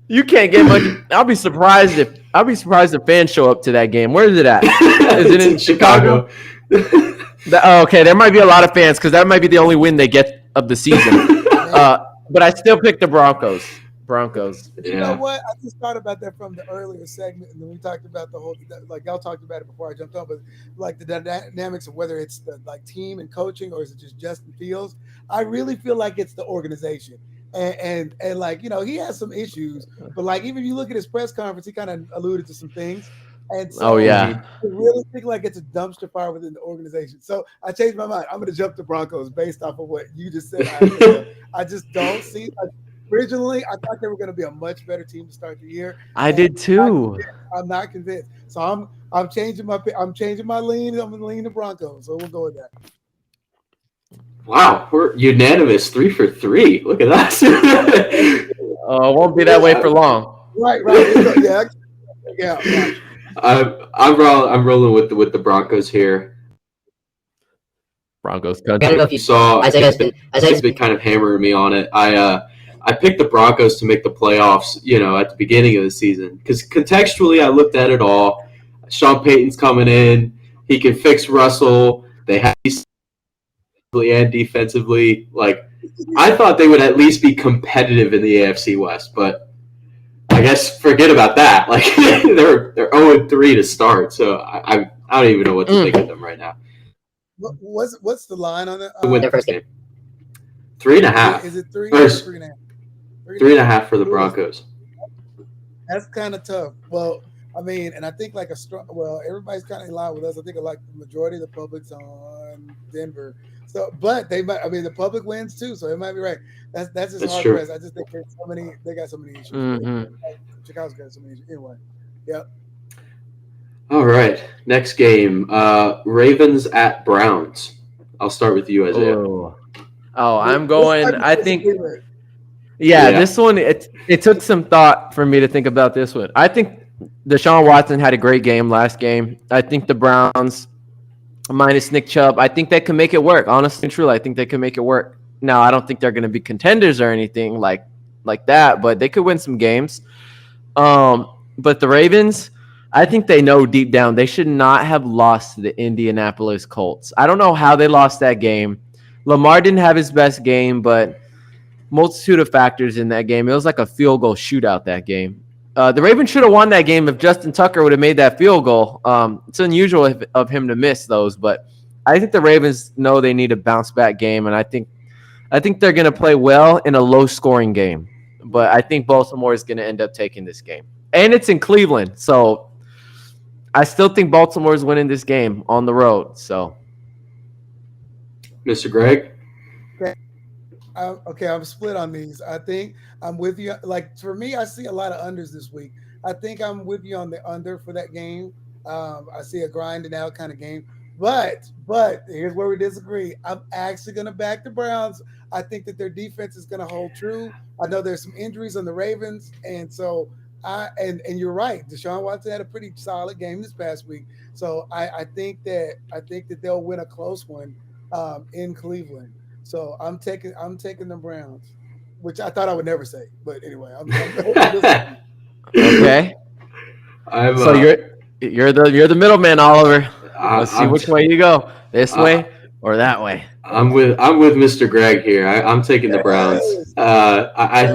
you can't get much. I'll be surprised if fans show up to that game. Where is it at? Is it in Chicago? Okay, there might be a lot of fans because that might be the only win they get of the season. But I still pick the Broncos. You know what? I just thought about that from the earlier segment, and then we talked about the whole, like y'all talked about it before I jumped on, but like the dynamics of whether it's the like team and coaching or is it just Justin Fields? I really feel like it's the organization, and like he has some issues, but like even if you look at his press conference, he kind of alluded to some things, and so I really think like it's a dumpster fire within the organization. So I changed my mind. I'm going to jump to Broncos based off of what you just said. I just don't see. Originally, I thought they were going to be a much better team to start the year. I did too. I'm not convinced. So I'm changing my lean. I'm going to lean the Broncos. So we'll go with that. Wow, we're unanimous 3 for 3. Look at that. It won't be that way for long. Right. Yeah. I'm rolling with the Broncos here. Broncos country. I don't know if you saw. Isaiah's been kind of hammering me on it. I picked the Broncos to make the playoffs, at the beginning of the season. Because contextually, I looked at it all. Sean Payton's coming in. He can fix Russell. They have and defensively. Like, I thought they would at least be competitive in the AFC West, but I guess forget about that. Like, they're 0-3 to start, so I don't even know what to think of them right now. What's the line on it? Win their first game. 3.5. Is it 3? Or 3.5. 3.5 for the Broncos. That's kind of tough. Well, I mean, and I think like everybody's kind of in line with us. I think like the majority of the public's on Denver. So, but they might. I mean, the public wins too, so it might be right. That's just hard pressed. I just think they got so many issues. Mm-hmm. Chicago's got so many issues. Anyway, yep. All right, next game, Ravens at Browns. I'll start with you, Isaiah. Oh, I'm going. I think. Yeah, this one it took some thought for me to think about this one. I think Deshaun Watson had a great game last game. I think the Browns, minus Nick Chubb, I think they can make it work. Honestly and truly, I think they can make it work. Now, I don't think they're going to be contenders or anything like that, but they could win some games. But the Ravens, I think they know deep down they should not have lost to the Indianapolis Colts. I don't know how they lost that game. Lamar didn't have his best game, but multitude of factors in that game. It was like a field goal shootout that game. The Ravens should have won that game if Justin Tucker would have made that field goal. It's unusual of him to miss those, but I think the Ravens know they need a bounce back game, and I think they're going to play well in a low scoring game. But I think Baltimore is going to end up taking this game, and it's in Cleveland, so I still think Baltimore is winning this game on the road. So, Mr. Greg. Okay, I'm split on these. I think I'm with you. Like, for me, I see a lot of unders this week. I think I'm with you on the under for that game. I see a grinding out kind of game. But here's where we disagree. I'm actually going to back the Browns. I think that their defense is going to hold true. I know there's some injuries on the Ravens, and so and you're right. Deshaun Watson had a pretty solid game this past week. So I think that they'll win a close one in Cleveland. So I'm taking the Browns, which I thought I would never say, but anyway, I'm okay. So you're the middleman, Oliver. Let's see which way you go, this way or that way. I'm with Mr. Greg here. I'm taking the Browns. I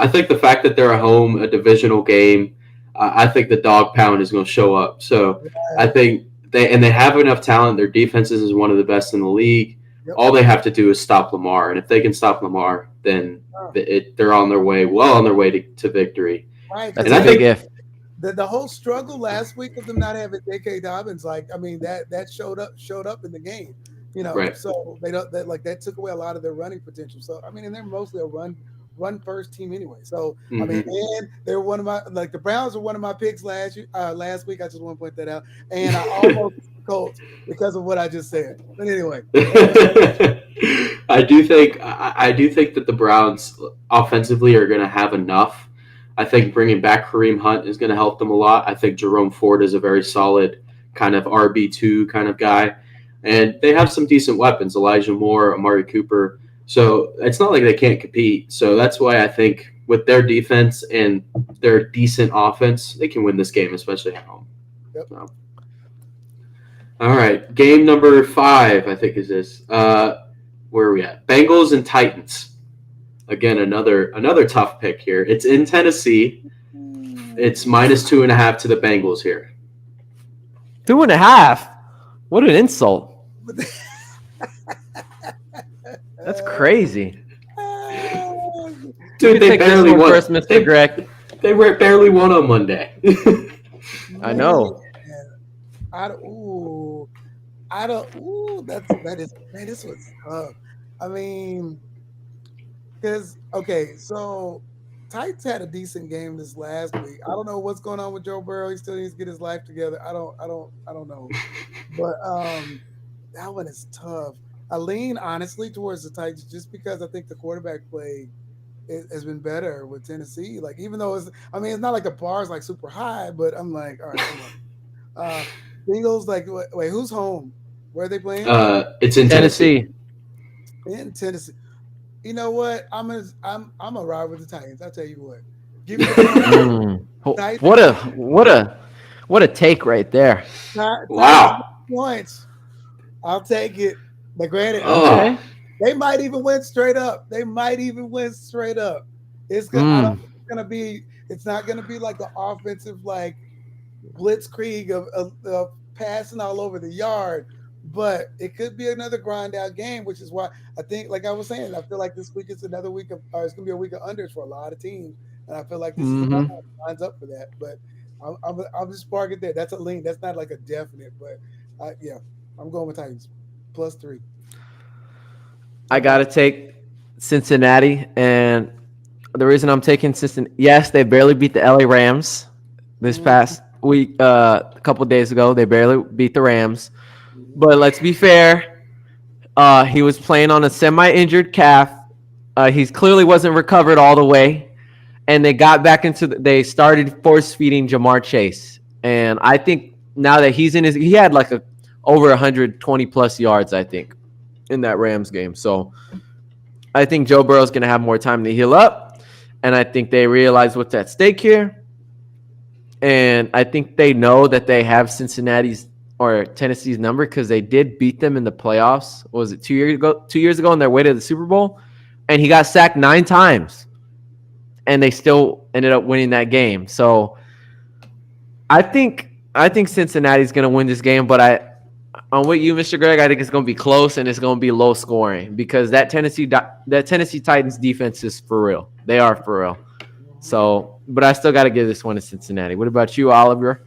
think the fact that they're at home, a divisional game, I think the dog pound is going to show up. So I think they have enough talent. Their defense is one of the best in the league. Yep. All they have to do is stop Lamar, and if they can stop Lamar, then they're on their way, to victory. Right. That's a big if. The whole struggle last week of them not having J.K. Dobbins, that showed up in the game, Right. So that took away a lot of their running potential. So and they're mostly a run first team anyway. So and they're one of my the Browns were one of my picks last week. I just want to point that out, and I almost Colts because of what I just said. But anyway, I do think that the Browns offensively are going to have enough. I think bringing back Kareem Hunt is going to help them a lot. I think Jerome Ford is a very solid kind of RB2 kind of guy, and they have some decent weapons: Elijah Moore, Amari Cooper. So it's not like they can't compete. So that's why I think with their defense and their decent offense, they can win this game, especially at home. Yep. So. All right, game number 5, I think is this. Where are we at? Bengals and Titans. Again, another tough pick here. It's in Tennessee. It's minus 2.5 to the Bengals here. 2.5? What an insult. That's crazy. Dude, they barely won. First, Mr. Greg. They barely won on Monday. I know. This was tough. I mean, so Titans had a decent game this last week. I don't know what's going on with Joe Burrow. He still needs to get his life together. I don't know. But that one is tough. I lean honestly towards the Titans just because I think the quarterback play has been better with Tennessee. Like, even though it's not like the bar is like super high, but I'm like, all right, come on. Bengals, wait, who's home? Where are they playing? It's in Tennessee. In Tennessee. You know what? I'm a ride with the Titans. I'll tell you what. Give me the Mm. Titans. What a take right there. Titans Wow. points. I'll take it. But granted, Okay. they might even win straight up. They might even win straight up. It's gonna. I don't Mm. think it's gonna be. It's not gonna be like an offensive like blitzkrieg of passing all over the yard. But it could be another grind out game, which is why I think, like I was saying, I feel like this week is another week of, or it's gonna be a week of unders for a lot of teams, and I feel like this is another Hmm. one that lines up for that. But I'll just park it there. That's a lean. That's not like a definite, but yeah, I'm going with Titans +3. I How about gotta take Cincinnati, and the reason I'm taking Cincinnati, yes, they barely beat the LA Rams this you? past week. A couple days ago, they barely beat the Rams. Mhm. But let's be fair. He was playing on a semi-injured calf. He clearly wasn't recovered all the way, and they got back into. They started force feeding Jamar Chase, and I think now that he's in his, he had like a over 120 plus yards, I think, in that Rams game. So I think Joe Burrow's going to have more time to heal up, and I think they realize what's at stake here, and I think they know that they have Cincinnati's or Tennessee's number because they did beat them in the playoffs. What was it 2 years ago? 2 years ago on their way to the Super Bowl, and he got sacked 9 times, and they still ended up winning that game. So I think Cincinnati's going to win this game, but I'm with you, Mr. Greg. I think it's going to be close and it's going to be low scoring because that Tennessee Titans defense is for real. They are for real. So, but I still got to give this one to Cincinnati. What about you, Oliver?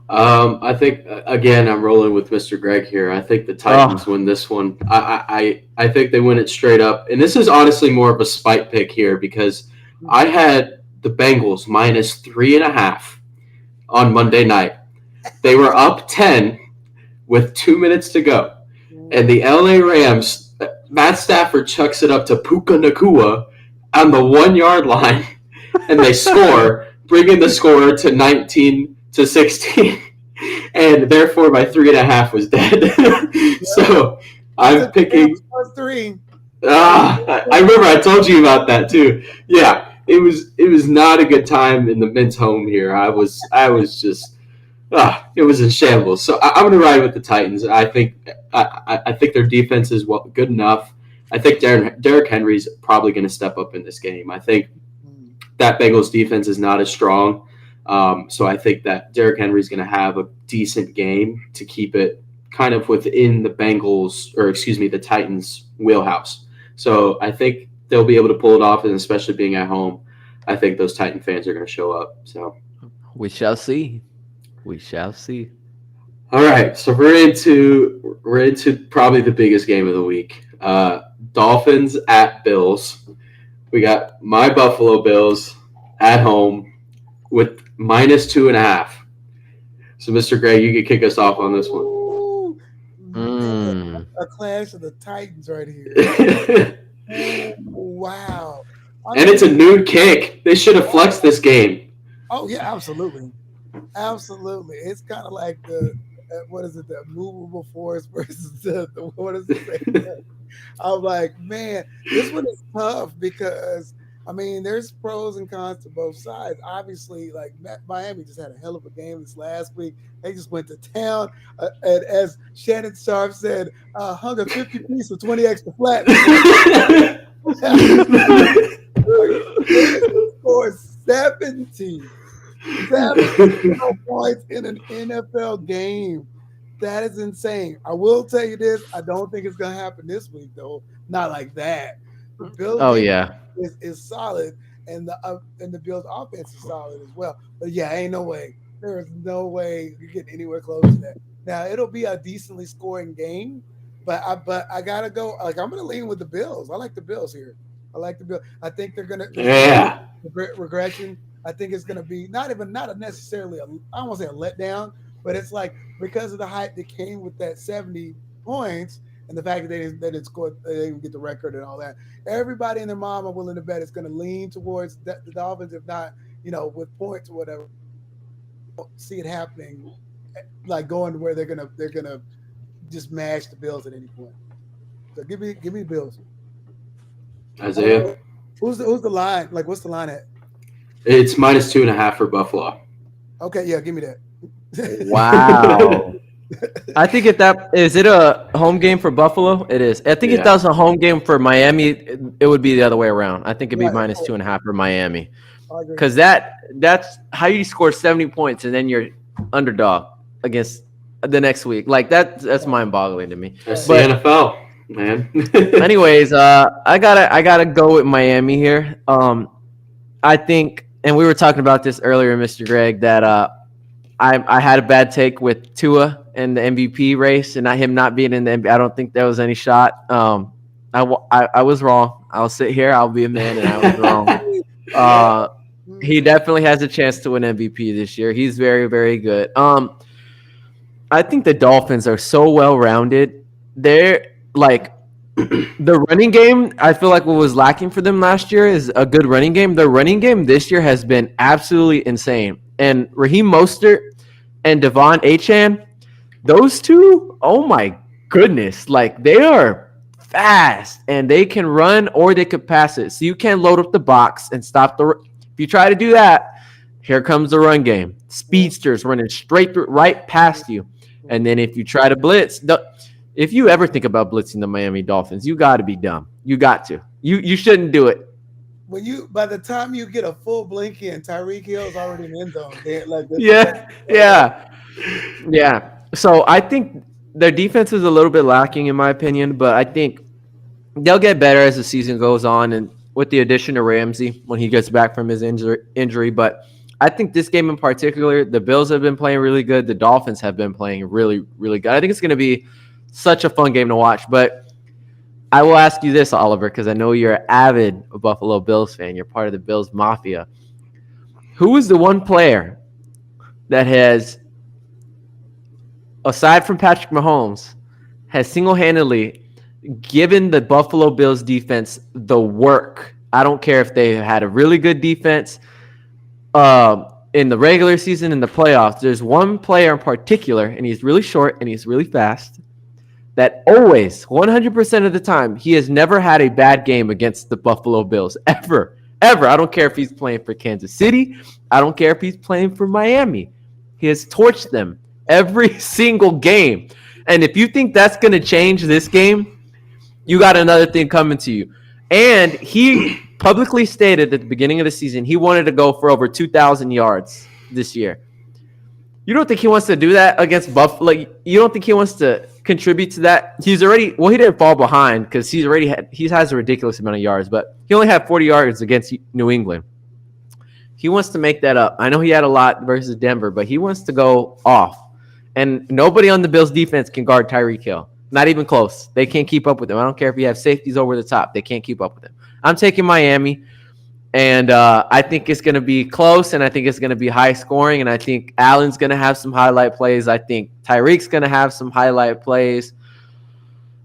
I think again, I'm rolling with Mr. Greg here. I think the Titans Oh, win this one. I think they win it straight up, and this is honestly more of a spite pick here because I had the Bengals -3.5 on Monday night. They were up 10 with 2 minutes to go, and the LA Rams. Matt Stafford chucks it up to Puka Nakua on the 1 yard line, and they score, bringing the score to 19-16. And therefore, my 3.5 was dead. So I I'm took the Rams picking. +3. I remember I told you about that too. Yeah, it was not a good time in the men's home here. I was just it was in shambles. So I'm going to ride with the Titans. I think their defense is good enough. I think Derrick Henry's probably going to step up in this game. I think that Bengals defense is not as strong. So I think that Derrick Henry's going to have a decent game to keep it kind of within the Bengals, or excuse me, the Titans' wheelhouse. So I think they'll be able to pull it off, and especially being at home, I think those Titan fans are going to show up. So we shall see. We shall see. all right, so we're into probably the biggest game of the week. Dolphins at Bills. We got my Buffalo Bills at home with -2.5. So, Mr. Gray, you can kick us off on this one. Ooh, man, Mm. a clash of the Titans right here. And Oh, wow. I it's a mean, noon kick. They should have flexed this game. oh yeah, absolutely, absolutely. It's kind of like the what is it, the movable force versus the what is it? I'm like, man, this one is tough because I mean, there's pros and cons to both sides. Obviously, like Miami just had a hell of a game this last week. They just went to town, and as Shannon Sharp said, hung a 50 piece for 20 extra flat. They scored 70 points in an NFL game. That is insane. I will tell you this. I don't think it's going to happen this week, though. Not like that. The Bills Oh defense yeah. is solid, and the Bills offense is solid as well. But yeah, ain't no way. There is no way you're getting anywhere close to that. Now it'll be a decently scoring game, but I gotta go. Like I'm gonna lean with the Bills. I like the Bills here. I like the Bills. I think there's gonna be Yeah. regression. I think it's gonna be not a necessarily a I don't want to say a letdown, but it's like because of the hype that came with that 70 points and the fact that they didn't score, they didn't get the record and all that. Everybody and their mom are willing to bet it's going to lean towards the Dolphins, if not, with points or whatever. See it happening, like going to where they're gonna just mash the Bills at any point. So give me the Bills. Isaiah. Who's the line? Like, what's the line at? It's -2.5 for Buffalo. Okay, yeah, give me that. Wow. I think if that is it a home game for Buffalo? It is. I think if that was a home game for Miami, it would be the other way around. I think it'd be -2.5 for Miami. Because that's how you score 70 points and then you're underdog against the next week. Like that's mind-boggling to me. That's the NFL, man. Anyways, I gotta go with Miami here. I think, and we were talking about this earlier, Mr. Greg, that I had a bad take with Tua in the MVP race and him not being in the MVP. I don't think there was any shot. I was wrong. I'll sit here. I'll be a man, and I was wrong. He definitely has a chance to win MVP this year. He's very, very good. I think the Dolphins are so well-rounded. They're like the running game. I feel like what was lacking for them last year is a good running game. The running game this year has been absolutely insane. And Raheem Mostert and Devon Achane, those two, oh my goodness, like they are fast and they can run or they could pass it. So you can load up the box and stop the. If you try to do that, here comes the run game. Speedsters running straight through, right past you. And then if you try to blitz, if you ever think about blitzing the Miami Dolphins, you got to be dumb. You got to. You shouldn't do it. By the time you get a full blinky and Tyreek Hill's already in the end zone. Like yeah. So I think their defense is a little bit lacking in my opinion, but I think they'll get better as the season goes on and with the addition of Ramsey when he gets back from his injury. But I think this game in particular, the Bills have been playing really good. The Dolphins have been playing really, really good. I think it's going to be such a fun game to watch. But I will ask you this, Oliver, because I know you're an avid Buffalo Bills fan. You're part of the Bills Mafia. Who is the one player that has, aside from Patrick Mahomes, has single-handedly given the Buffalo Bills defense the work? I don't care if they had a really good defense in the regular season, in the playoffs. There's one player in particular, and he's really short and he's really fast, that always, 100% of the time, he has never had a bad game against the Buffalo Bills, ever. I don't care if he's playing for Kansas City. I don't care if he's playing for Miami. He has torched them every single game. And if you think that's going to change this game, you got another thing coming to you. And he publicly stated at the beginning of the season he wanted to go for over 2,000 yards this year. You don't think he wants to do that against Buffalo? Like, you don't think he wants to contribute to that? He didn't fall behind because he has a ridiculous amount of yards, but he only had 40 yards against New England. He wants to make that up. I know he had a lot versus Denver, but he wants to go off. And nobody on the Bills defense can guard Tyreek Hill. Not even close. They can't keep up with him. I don't care if you have safeties over the top. They can't keep up with him. I'm taking Miami, and I think it's going to be close, and I think it's going to be high scoring, and I think Allen's going to have some highlight plays. I think Tyreek's going to have some highlight plays.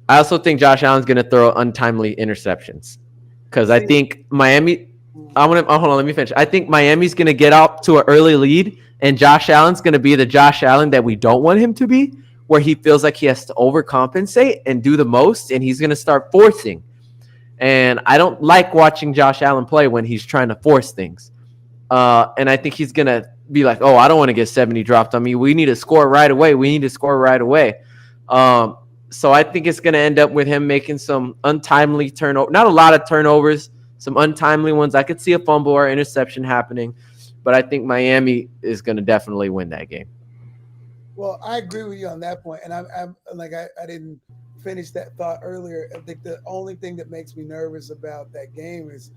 I also think Josh Allen's going to throw untimely interceptions because I think Miami – hold on, let me finish. I think Miami's going to get up to an early lead, and Josh Allen's going to be the Josh Allen that we don't want him to be, where he feels like he has to overcompensate and do the most, and he's going to start forcing. And I don't like watching Josh Allen play when he's trying to force things. And I think he's going to be like, oh, I don't want to get 70 dropped on me. We need to score right away. So I think it's going to end up with him making some untimely turnover. Not a lot of turnovers, some untimely ones. I could see a fumble or interception happening. But I think Miami is going to definitely win that game. Well, I agree with you on that point. And I'm like, I didn't finish that thought earlier. I think the only thing that makes me nervous about that game is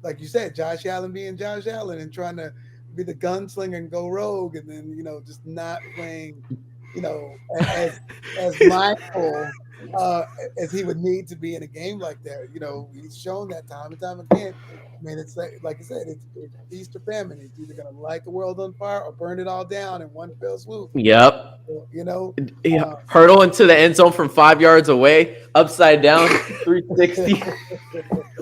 like you said, Josh Allen being Josh Allen and trying to be the gunslinger and go rogue, and then just not playing as mindful as he would need to be in a game like that. He's shown that time and time again. I mean, it's like I said, it's feast or famine. He's either going to light the world on fire or burn it all down in one fell swoop. Yep. Hurdle into the end zone from 5 yards away, upside down, 360,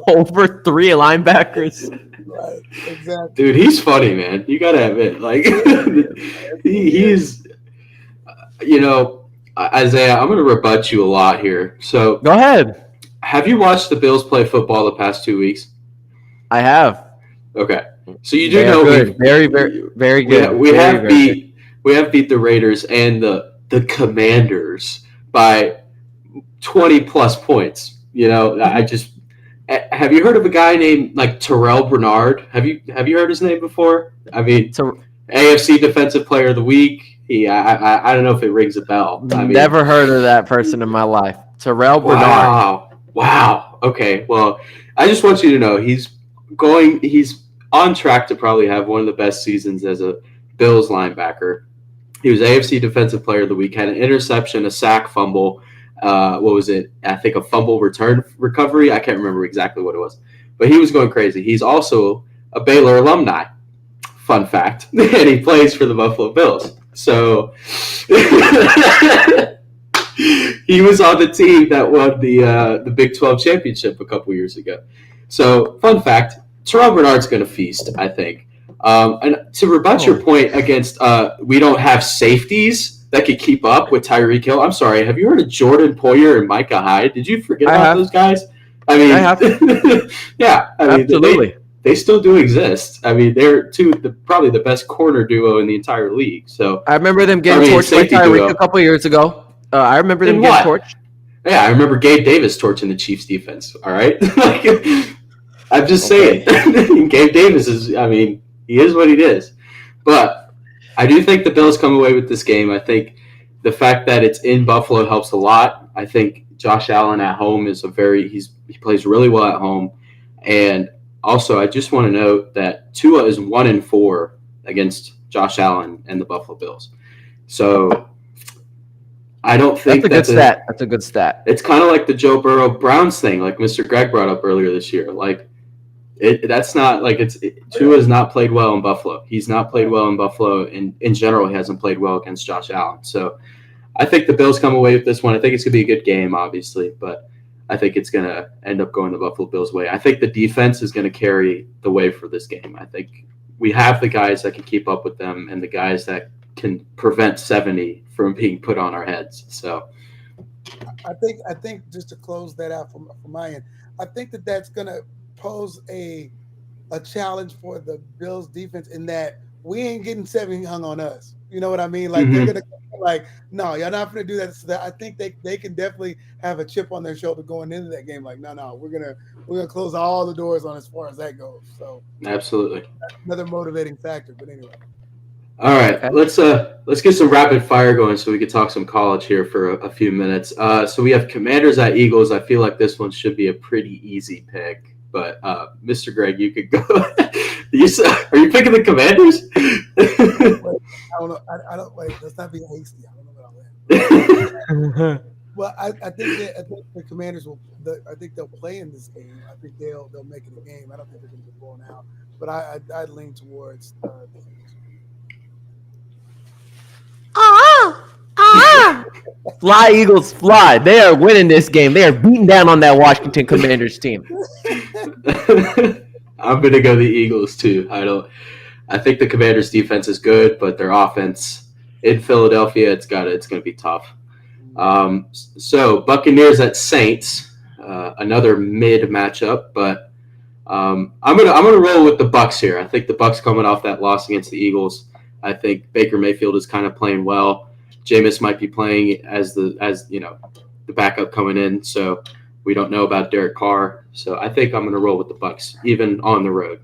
over 3 linebackers. Right, exactly. Dude, he's funny, man. You got to admit. Like, he's, Isaiah, I'm going to rebut you a lot here. So go ahead. have you watched the Bills play football the past 2 weeks? I have. Okay, so you do They are know good. Very good. we Very, have very beat the Raiders and the Commanders by 20 plus points. You know, I just have you heard of a guy named like Terrell Bernard? Have you heard his name before? I mean, So AFC Defensive Player of the Week. I don't know if it rings a bell. I mean, never heard of that person in my life. Terrell Bernard. Wow. Okay. Well, I just want you to know he's on track to probably have one of the best seasons as a Bills linebacker. He was AFC Defensive Player of the Week, had an interception, a sack, fumble. What was it? I think a fumble return recovery. I can't remember exactly what it was. But he was going crazy. He's also a Baylor alumni. Fun fact. And he plays for the Buffalo Bills. So he was on the team that won the Big 12 championship a couple years ago. So, fun fact, Terrell Bernard's going to feast, I think. And to rebut your point against we don't have safeties that could keep up with Tyreek Hill, I'm sorry, have you heard of Jordan Poyer and Micah Hyde? Did you forget about those guys? I mean, I have. Yeah. I mean, Absolutely. They still do exist. I mean, they're probably the best corner duo in the entire league. So I remember them getting torched by Tyreek a couple years ago. I remember them getting torched. Yeah, I remember Gabe Davis torching the Chiefs defense. All right. I'm just saying. Gabe Davis is, I mean, he is what he is. But I do think the Bills come away with this game. I think the fact that it's in Buffalo helps a lot. I think Josh Allen at home is he plays really well at home. And also, I just want to note that Tua is 1-4 against Josh Allen and the Buffalo Bills. So I don't think that's a good stat. That's a good stat. It's kind of like the Joe Burrow Browns thing, like Mr. Greg brought up earlier this year. Like that's not like Tua has not played well in Buffalo. He's not played well in Buffalo, and in general, he hasn't played well against Josh Allen. So I think the Bills come away with this one. I think it's gonna be a good game, obviously, but I think it's going to end up going the Buffalo Bills' way. I think the defense is going to carry the way for this game. I think we have the guys that can keep up with them and the guys that can prevent 70 from being put on our heads. So I think just to close that out from my end, I think that's going to pose a challenge for the Bills defense in that we ain't getting 70 hung on us. You know what I mean? Like they're going to like, no, you're not going to do that. So I think they can definitely have a chip on their shoulder going into that game. Like, no, we're gonna close all the doors on as far as that goes. So absolutely, that's another motivating factor. But anyway, all right, let's get some rapid fire going so we can talk some college here for a few minutes. So we have Commanders at Eagles. I feel like this one should be a pretty easy pick. But Mr. Greg, you could go. Are you picking the Commanders? I don't know. I don't wait. Let's not be hasty. I don't know what I went. Well, I think the Commanders will. I think they'll play in this game. I think they'll make it a game. I don't think they're going to get blown out. But I'd lean towards. Fly, Eagles, fly. They are winning this game. They are beating down on that Washington Commanders team. I'm going to go the Eagles, too. I think the Commanders' defense is good, but their offense in Philadelphia, it's going to be tough. So Buccaneers at Saints, another mid matchup, but I'm gonna roll with the Bucs here. I think the Bucs coming off that loss against the Eagles. I think Baker Mayfield is kind of playing well. Jameis might be playing as the backup coming in, so we don't know about Derek Carr. So I think I'm gonna roll with the Bucs, even on the road.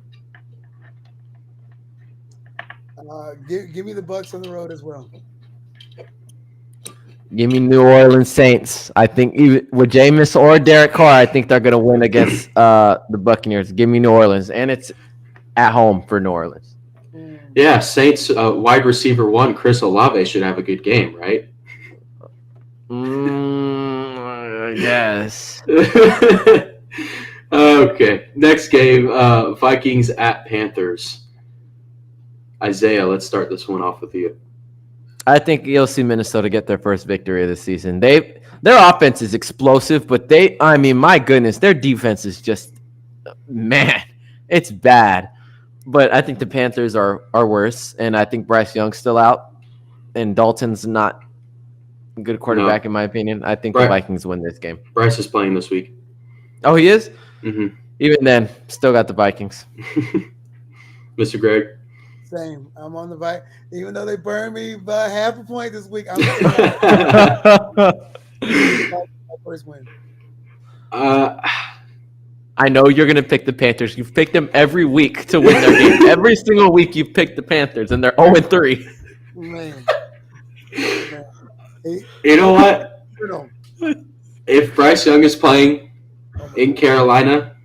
Give me the Bucs on the road as well. Give me New Orleans Saints. I think even with Jameis or Derek Carr, I think they're going to win against the Buccaneers. Give me New Orleans, and it's at home for New Orleans. Yeah, Saints wide receiver 1, Chris Olave, should have a good game, right? Yes. Okay, next game, Vikings at Panthers. Isaiah, let's start this one off with you. I think you'll see Minnesota get their first victory of the season. Their offense is explosive, but my goodness, their defense is just, man, it's bad. But I think the Panthers are worse, and I think Bryce Young's still out, and Dalton's not a good quarterback in my opinion. I think the Vikings win this game. Bryce is playing this week. Oh, he is? Mm-hmm. Even then, still got the Vikings. Mr. Greg? Same. I'm on the Vikings. Even though they burned me by half a point this week, I'm first win. I know you're going to pick the Panthers. You've picked them every week to win their game. Every single week you've picked the Panthers, and they're 0-3. Man. You know what? If Bryce Young is playing in Carolina,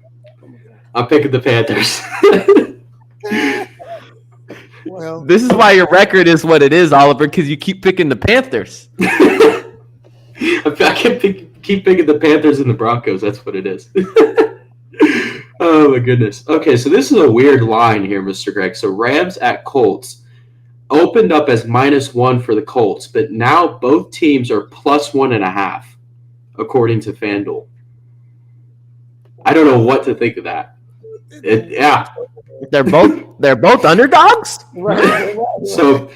I'm picking the Panthers. Well, this is why your record is what it is, Oliver, because you keep picking the Panthers. I keep picking the Panthers and the Broncos. That's what it is. Oh, my goodness. Okay, so this is a weird line here, Mr. Greg. So Rams at Colts opened up as -1 for the Colts, but now both teams are +1.5, according to FanDuel. I don't know what to think of that. Yeah. They're both underdogs? So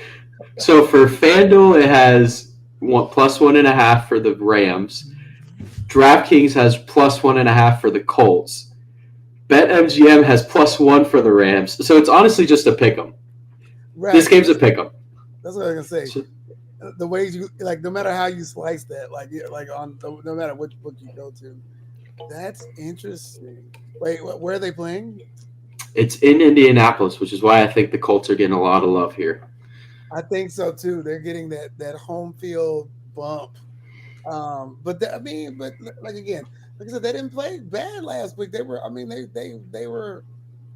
for FanDuel, it has +1.5 for the Rams. DraftKings has +1.5 for the Colts. BetMGM has +1 for the Rams. So it's honestly just a pick 'em. Right. This game's a pick 'em. That's what I was gonna say. The ways you no matter how you slice that, no matter which book you go to, that's interesting. Wait, where are they playing? It's in Indianapolis, which is why I think the Colts are getting a lot of love here. I think so too. They're getting that home field bump. But again, like I said, they didn't play bad last week. They were they were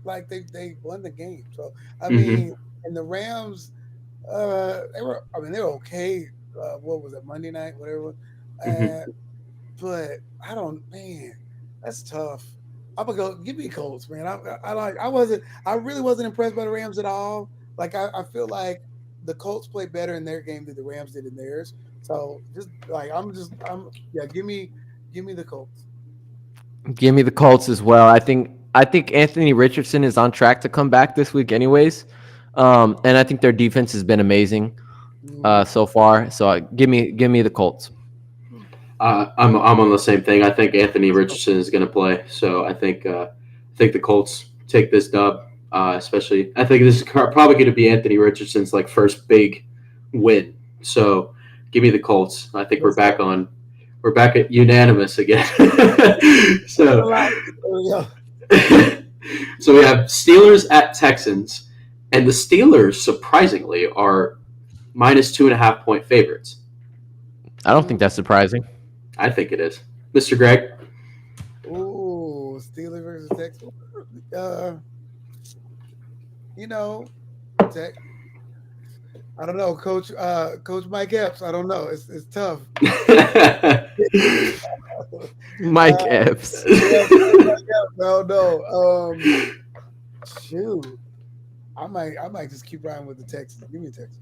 like they won the game. So I mean, and the Rams, they were okay. What was it, Monday night, whatever? But that's tough. I'm gonna go. Give me Colts, man. I really wasn't impressed by the Rams at all. Like I feel like the Colts played better in their game than the Rams did in theirs. So give me the Colts. Give me the Colts as well. I think Anthony Richardson is on track to come back this week, anyways. And I think their defense has been amazing so far. So give me the Colts. I'm on the same thing. I think Anthony Richardson is going to play, so I think the Colts take this dub. Especially, I think this is probably going to be Anthony Richardson's first big win. So give me the Colts. I think we're back at unanimous again. So we have Steelers at Texans, and the Steelers surprisingly are -2.5 point favorites. I don't think that's surprising. I think it is. Mr. Greg? Ooh, Steelers versus Texans. I don't know, Coach Mike Epps. I don't know. It's tough. Mike Epps. No. Shoot. I might just keep riding with the Texans. Give me Texans.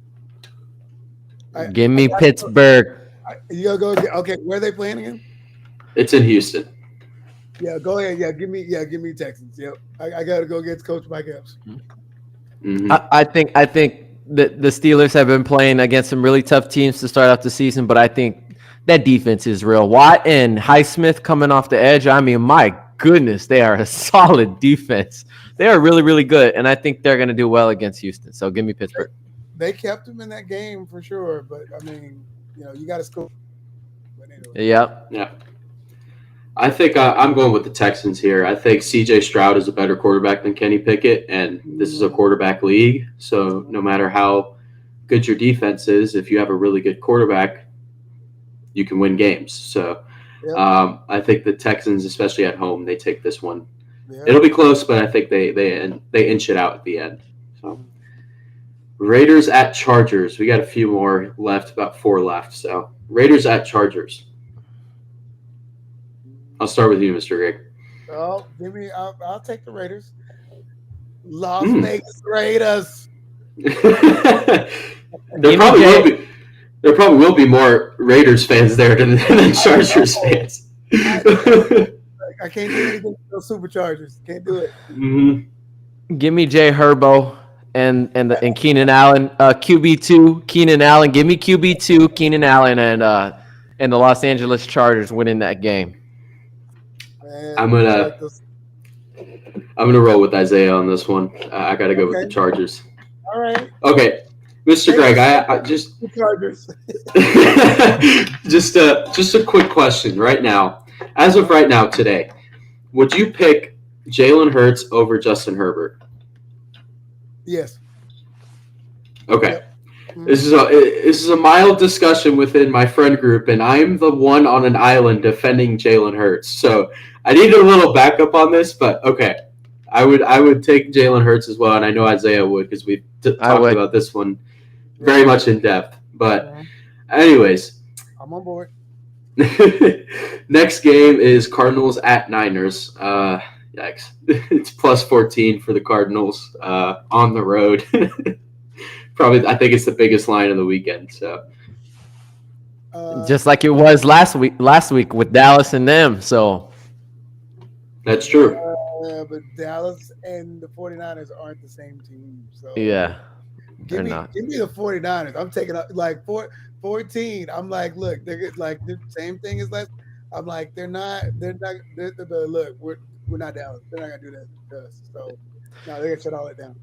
Give me Pittsburgh. You gotta go. Okay, where are they playing again? It's in Houston. Yeah, go ahead. Yeah, give me Texans. Yep, I gotta go against Coach Mike Epps. Mm-hmm. I think the Steelers have been playing against some really tough teams to start out the season, but I think that defense is real. Watt and Highsmith coming off the edge. I mean, my goodness, they are a solid defense. They are really, really good, and I think they're going to do well against Houston. So give me Pittsburgh. They kept him in that game for sure, but I mean, you got to score. Anyway. Yeah. I think I'm going with the Texans here. I think C.J. Stroud is a better quarterback than Kenny Pickett, and this is a quarterback league. So no matter how good your defense is, if you have a really good quarterback, you can win games. So I think the Texans, especially at home, they take this one. Yeah. It'll be close, but I think they inch it out at the end. So Raiders at Chargers. We got a few more left, about 4 left. So Raiders at Chargers. I'll start with you, Mr. Greg. Oh, I'll take the Raiders. Las Vegas Raiders. There probably will be more Raiders fans there than Chargers fans. I can't do anything with those Superchargers. Can't do it. Mm-hmm. Give me Jay Herbo and Keenan Allen. QB2, Keenan Allen. Give me QB2, Keenan Allen, and the Los Angeles Chargers winning that game. Man, I'm I gonna like this. roll with Isaiah on this one. I gotta go with the Okay. Chargers. All right. Okay, Mr. Greg, I just The Chargers. just a quick question right now. As of right now today, would you pick Jalen Hurts over Justin Herbert? Yes. Okay. Yep. Mhm. This is a mild discussion within my friend group, and I'm the one on an island defending Jalen Hurts. So I need a little backup on this, but okay, I would take Jalen Hurts as well, and I know Isaiah would because we talked about this one very much in depth. But anyways, I'm on board. next game is Cardinals at Niners. Yikes! It's plus 14 for the Cardinals on the road. Probably, I think it's the biggest line of the weekend. So, just like it was last week with Dallas and them. So that's true. But Dallas and the 49ers aren't the same team. So yeah, give me the 49ers. I'm taking like 14. I'm like, look, they're like the same thing as last. I'm like, they're look, we're not Dallas. They're not gonna do that to us. So no, they're gonna shut all that down.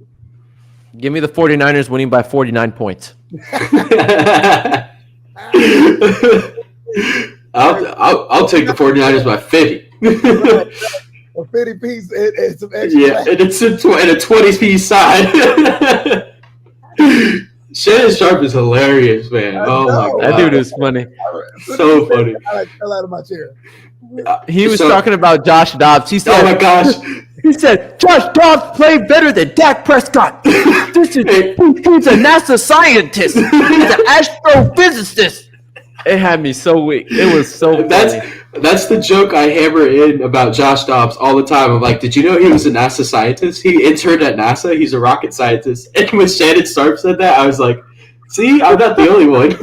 Give me the 49ers winning by 49 points. I'll take the 49ers by 50. A 50 piece and some extra. Yeah, and it's a 20 piece side. Shannon Sharp is hilarious, man. Oh my god, that dude is funny. So funny. I fell out of my chair. He was talking about Josh Dobbs. He said, "Oh my gosh." He said, Josh Dobbs played better than Dak Prescott. He's a NASA scientist. He's an astrophysicist. It had me so weak. It was so funny. That's the joke I hammer in about Josh Dobbs all the time. I'm like, did you know he was a NASA scientist? He interned at NASA. He's a rocket scientist. And when Shannon Sharp said that, I was like, see, I'm not the only one.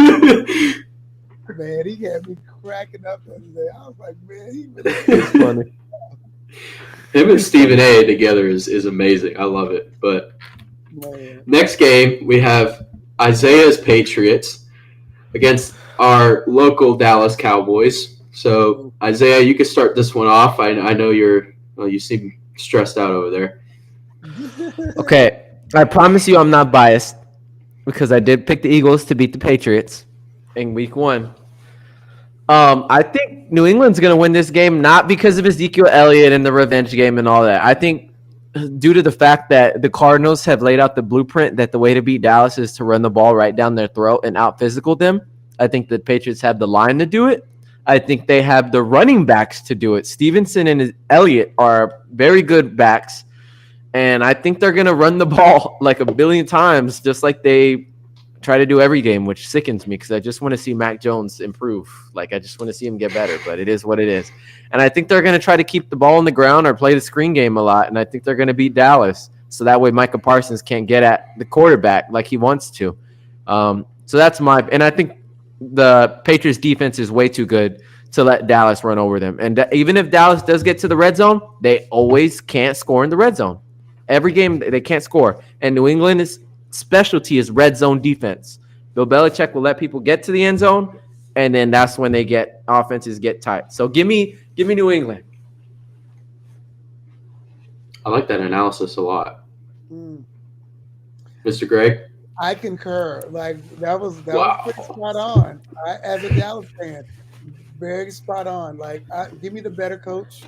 Man, he had me cracking up the other day. I was like, man, he was funny. Him and Stephen A. together is amazing. I love it. But next game, we have Isaiah's Patriots against our local Dallas Cowboys. So, Isaiah, you can start this one off. I know you seem stressed out over there. Okay. I promise you I'm not biased because I did pick the Eagles to beat the Patriots in week 1. I think New England's going to win this game, not because of Ezekiel Elliott and the revenge game and all that. I think due to the fact that the Cardinals have laid out the blueprint that the way to beat Dallas is to run the ball right down their throat and out-physical them. I think the Patriots have the line to do it. I think they have the running backs to do it. Stevenson and Elliott are very good backs, and I think they're going to run the ball like a billion times, just like they try to do every game, which sickens me because I just want to see Mac Jones improve. Like, I just want to see him get better, but it is what it is. And I think they're going to try to keep the ball on the ground or play the screen game a lot, and I think they're going to beat Dallas. So that way Micah Parsons can't get at the quarterback like he wants to. So that's and I think the Patriots defense is way too good to let Dallas run over them. And even if Dallas does get to the red zone, they always can't score in the red zone. Every game they can't score. And New England's specialty is red zone defense. Bill Belichick will let people get to the end zone, and then that's when offenses get tight. So give me New England. I like that analysis a lot. Mr. Greg? I concur. Like that was pretty spot on. As a Dallas fan, very spot on. Like, give me the better coach,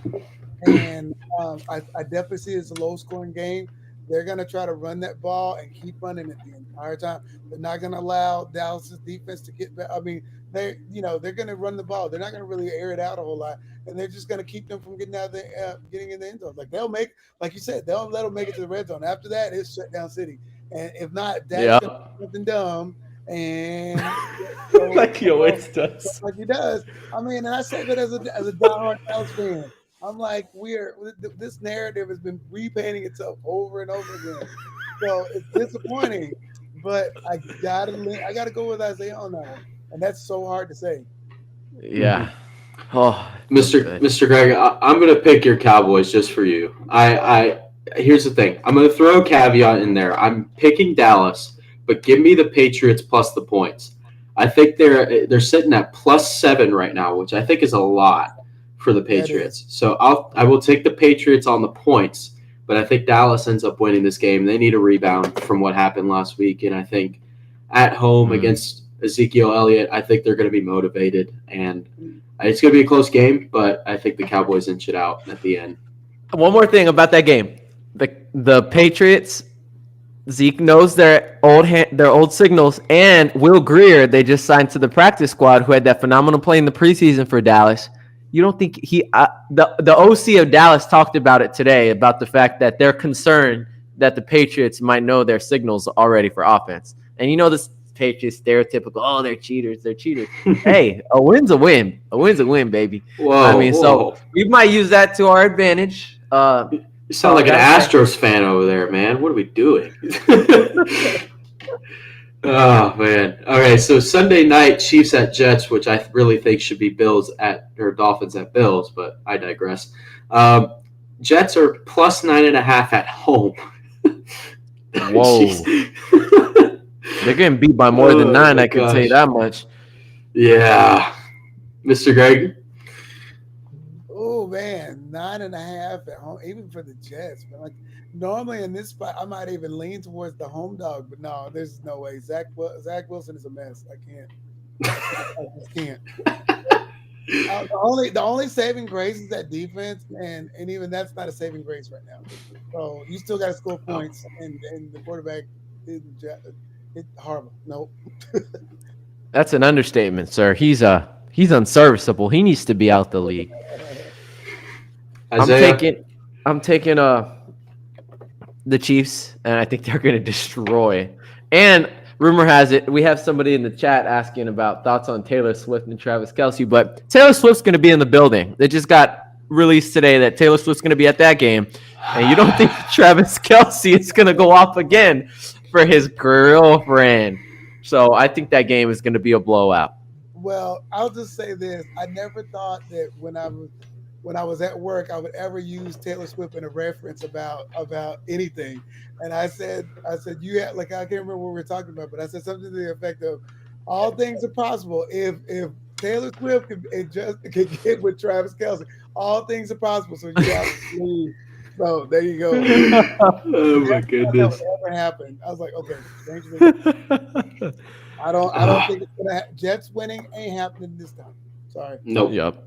and I definitely see it's a low-scoring game. They're gonna try to run that ball and keep running it the entire time. They're not gonna allow Dallas's defense to get back. I mean, they're gonna run the ball. They're not gonna really air it out a whole lot, and they're just gonna keep them from getting in the end zone. Like they'll make, like you said, they'll let them make it to the red zone. After that, it's shut down city. And if not, that's gonna do something dumb. And like he always does. Like he does. I mean, and I say that as a diehard Dallas fan. I'm like, this narrative has been repainting itself over and over again. So it's disappointing, but I gotta go with Isaiah on that one, and that's so hard to say. Yeah. Oh, Mr. Greg, I'm gonna pick your Cowboys just for you. Here's the thing. I'm going to throw a caveat in there. I'm picking Dallas, but give me the Patriots plus the points. I think they're sitting at +7 right now, which I think is a lot for the Patriots. So I will take the Patriots on the points, but I think Dallas ends up winning this game. They need a rebound from what happened last week, and I think at home against Ezekiel Elliott, I think they're going to be motivated, and it's going to be a close game, but I think the Cowboys inch it out at the end. One more thing about that game. The Patriots, Zeke knows their old signals, and Will Grier, they just signed to the practice squad, who had that phenomenal play in the preseason for Dallas. You don't think the OC of Dallas talked about it today, about the fact that they're concerned that the Patriots might know their signals already for offense. And you know this Patriots stereotypical, oh, they're cheaters. Hey, a win's a win. A win's a win, baby. So we might use that to our advantage. You sound like an Astros fan over there, man. What are we doing? Oh, man. Okay, so Sunday night, Chiefs at Jets, which I really think should be Dolphins at Bills, but I digress. Jets are plus 9.5 at home. Whoa. They're getting beat by more than 9, I can say that much. Yeah. Mr. Greg? Oh, man, 9.5 at home, even for the Jets. But like, normally in this spot, I might even lean towards the home dog, but no, there's no way. Zach Wilson is a mess. I can't. I just can't. The only saving grace is that defense, and even that's not a saving grace right now. So you still got to score points, and the quarterback is horrible. Nope. That's an understatement, sir. He's unserviceable. He needs to be out the league. Isaiah? I'm taking the Chiefs, and I think they're going to destroy. And rumor has it, we have somebody in the chat asking about thoughts on Taylor Swift and Travis Kelce, but Taylor Swift's going to be in the building. They just got released today that Taylor Swift's going to be at that game, and you don't think Travis Kelce is going to go off again for his girlfriend. So I think that game is going to be a blowout. Well, I'll just say this. I never thought that when I was at work, I would ever use Taylor Swift in a reference about anything. And I said, you had, like, I can't remember what we were talking about, but I said something to the effect of, all things are possible. If Taylor Swift could get with Travis Kelce, all things are possible. So you have to leave. So there you go. Oh my goodness. That would ever happen. I was like, okay, thank you. I don't think it's gonna Jets winning ain't happening this time. Sorry. Nope. Yep.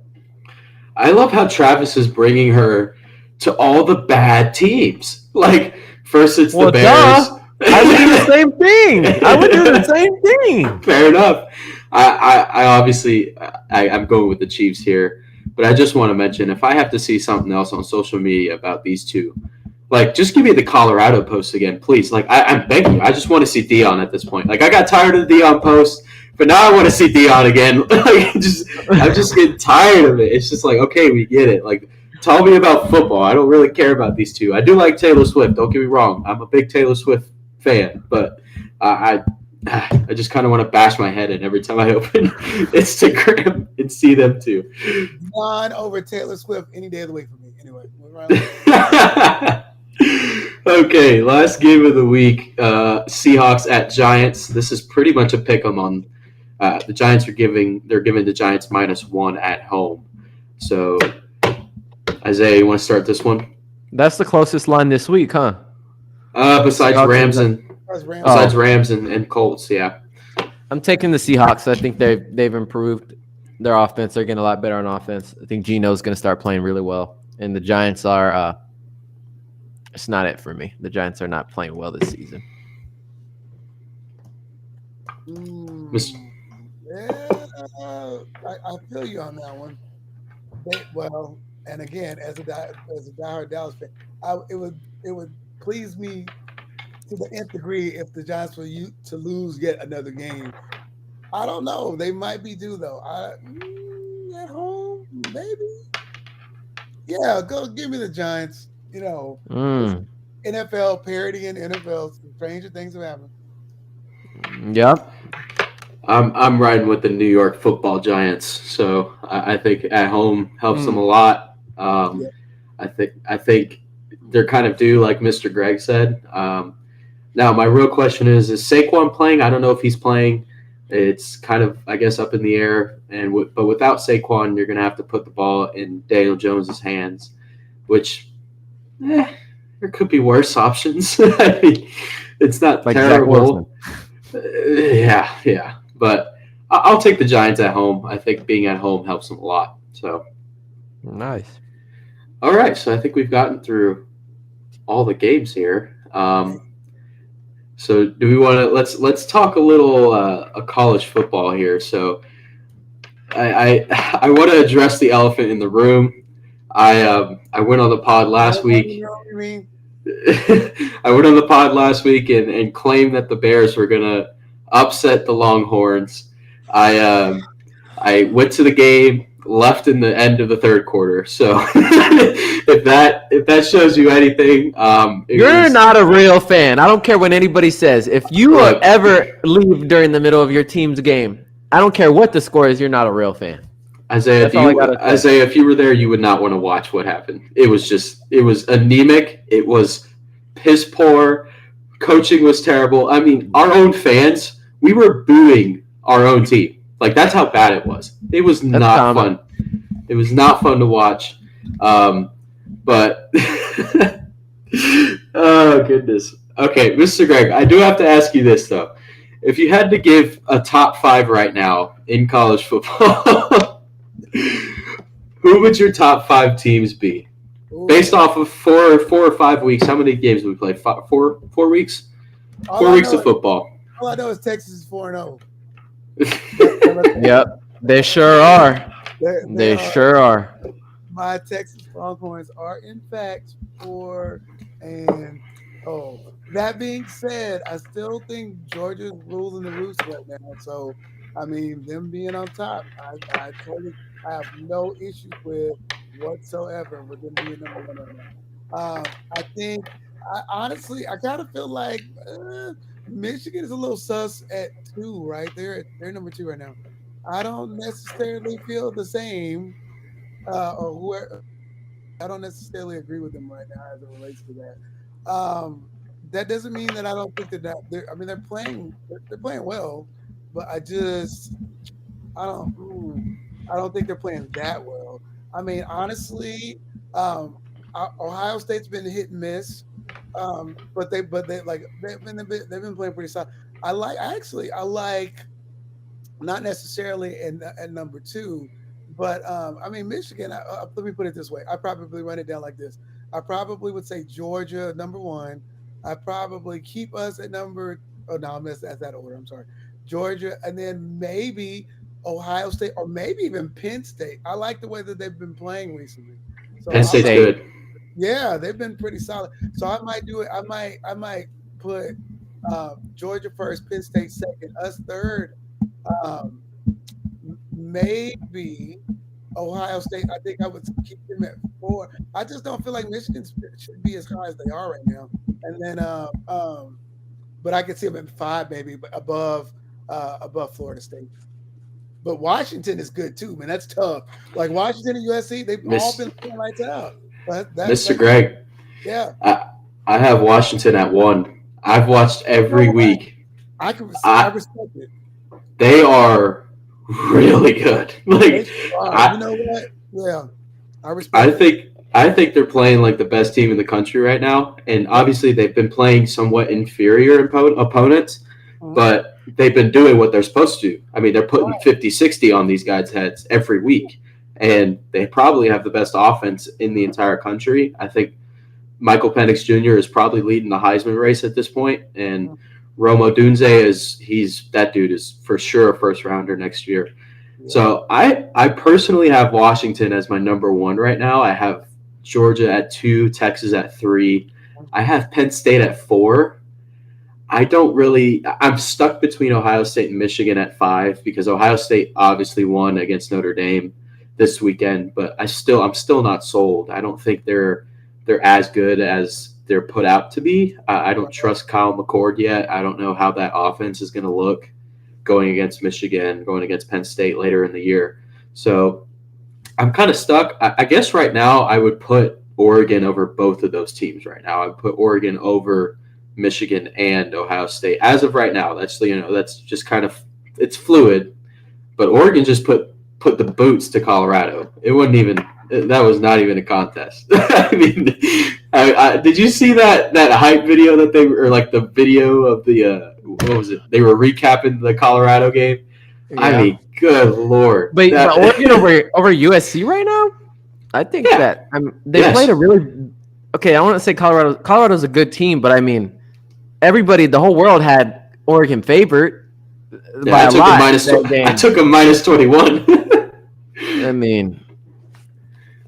I love how Travis is bringing her to all the bad teams. Like, first it's the Bears. I would do the same thing. Fair enough. I obviously I'm going with the Chiefs here, but I just want to mention, if I have to see something else on social media about these two, like, just give me the Colorado post again, please. Like, I'm begging you. I just want to see Dion at this point. Like, I got tired of the Dion post, but now I want to see Dion again. Like, I'm just getting tired of it. It's just like, okay, we get it. Like, tell me about football. I don't really care about these two. I do like Taylor Swift. Don't get me wrong. I'm a big Taylor Swift fan, but I just kind of want to bash my head in every time I open Instagram and see them too. Dion over Taylor Swift any day of the week for me. Anyway, okay, last game of the week, Seahawks at Giants. This is pretty much a pick 'em on. The Giants giving the Giants -1 at home. So, Isaiah, you want to start this one? That's the closest line this week, huh? Besides Rams and Colts, yeah. I'm taking the Seahawks. I think they've improved their offense. They're getting a lot better on offense. I think Geno's going to start playing really well, and the Giants are. It's not it for me. The Giants are not playing well this season. I feel you on that one. Well, and again, as a diehard Dallas fan, it would please me to the nth degree if the Giants were to lose yet another game. I don't know. They might be due though. At home, maybe. Yeah, go give me the Giants. You know, NFL parody and NFL stranger things have happened. Yep. I'm riding with the New York Football Giants, so I think at home helps them a lot. I think they're kind of due, like Mr. Greg said. Now, my real question is Saquon playing? I don't know if he's playing. It's kind of, I guess, up in the air. But without Saquon, you're going to have to put the ball in Daniel Jones's hands, which there could be worse options. It's not like terrible. Yeah. But I'll take the Giants at home. I think being at home helps them a lot. So nice. All right, so I think we've gotten through all the games here. So do we want to let's talk a little college football here. So I want to address the elephant in the room. I went on the pod last week. I went on the pod last week and claimed that the Bears were gonna upset the Longhorns. I went to the game, left in the end of the third quarter. So if that shows you anything, you're not a real fan. I don't care what anybody says. If you ever leave during the middle of your team's game, I don't care what the score is. You're not a real fan. Isaiah, if you were there, you would not want to watch what happened. It was anemic. It was piss poor. Coaching was terrible. I mean, our own fans, we were booing our own team. Like, that's how bad it was. It was not fun. It was not fun to watch. But oh goodness. Okay, Mr. Greg, I do have to ask you this though. If you had to give a top 5 right now in college football, who would your top 5 teams be? Based off of 4 or 5 weeks, how many games have we played? 4 weeks? 4 weeks of football. All I know is Texas is 4-0. Yep, they sure are. They sure are. My Texas Longhorns are in fact 4-0. That being said, I still think Georgia's ruling the roost right now. So, I mean, them being on top, I have no issues with whatsoever with them being number 1 right now. I kind of feel like Michigan is a little sus at 2, right? They're number 2 right now. I don't necessarily feel the same, I don't necessarily agree with them right now as it relates to that. That doesn't mean that I don't think that they're playing well, but I don't think they're playing that well. I mean, honestly, Ohio State's been hit and miss, but they've been playing pretty solid. I like not necessarily at number 2, but I mean Michigan. Let me put it this way: I probably run it down like this. I probably would say Georgia number 1. I probably keep us at number. Oh no, that's that order. I'm sorry, Georgia, and then maybe Ohio State, or maybe even Penn State. I like the way that they've been playing recently. So Penn State's good. Yeah, they've been pretty solid. So I might do it. I might put Georgia first, Penn State second, us third. Maybe Ohio State. I think I would keep them at 4. I just don't feel like Michigan should be as high as they are right now. And then, but I could see them at 5, maybe above Florida State. But Washington is good too, man. That's tough. Like Washington and USC, they've all been playing lights out. Mr. Greg, yeah, I have Washington at 1. I've watched every week. I respect it. They are really good. Like, you know what? Yeah, I respect. I think they're playing like the best team in the country right now, and obviously they've been playing somewhat inferior opponents, but they've been doing what they're supposed to do. I mean, they're putting 50-60 on these guys' heads every week, and they probably have the best offense in the entire country. I think Michael Penix Jr. is probably leading the Heisman race at this point, and Romo Dunze that dude is for sure a first rounder next year. Yeah. So I personally have Washington as my number 1 right now. I have Georgia at 2, Texas at 3. I have Penn State at 4. I'm stuck between Ohio State and Michigan at 5 because Ohio State obviously won against Notre Dame this weekend, but I'm still not sold. I don't think they're as good as they're put out to be. I don't trust Kyle McCord yet. I don't know how that offense is going to look going against Michigan, going against Penn State later in the year. So I'm kind of stuck. I guess right now I would put Oregon over both of those teams right now. I would put Oregon over Michigan and Ohio State as of right now. That's just kind of it's fluid, but Oregon just put the boots to Colorado. It wasn't even that was not even a contest. I mean, did you see that hype video that they or like the video of the what was it? They were recapping the Colorado game. Yeah. I mean, good Lord. But Oregon over USC right now? I think that they played a really okay. I want to say Colorado's a good team, but I mean, the whole world had Oregon favored by a lot. I took a minus 21. I mean,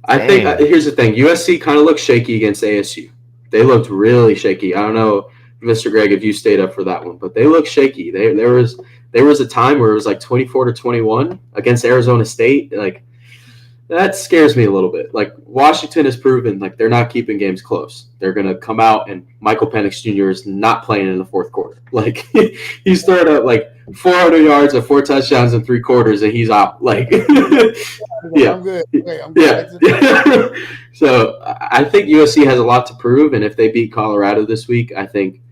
I think here's the thing: USC kind of looked shaky against ASU. They looked really shaky. I don't know, Mr. Greg, if you stayed up for that one, but they looked shaky. There was a time where it was like 24-21 against Arizona State. Like that scares me a little bit. Like Washington has proven like they're not keeping games close. They're gonna come out and Michael Penix Jr. is not playing in the fourth quarter. Like he's throwing up like 400 yards and 4 touchdowns in 3 quarters and he's out. Like yeah, I'm good. Yeah. So I think USC has a lot to prove, and if they beat Colorado this week, I think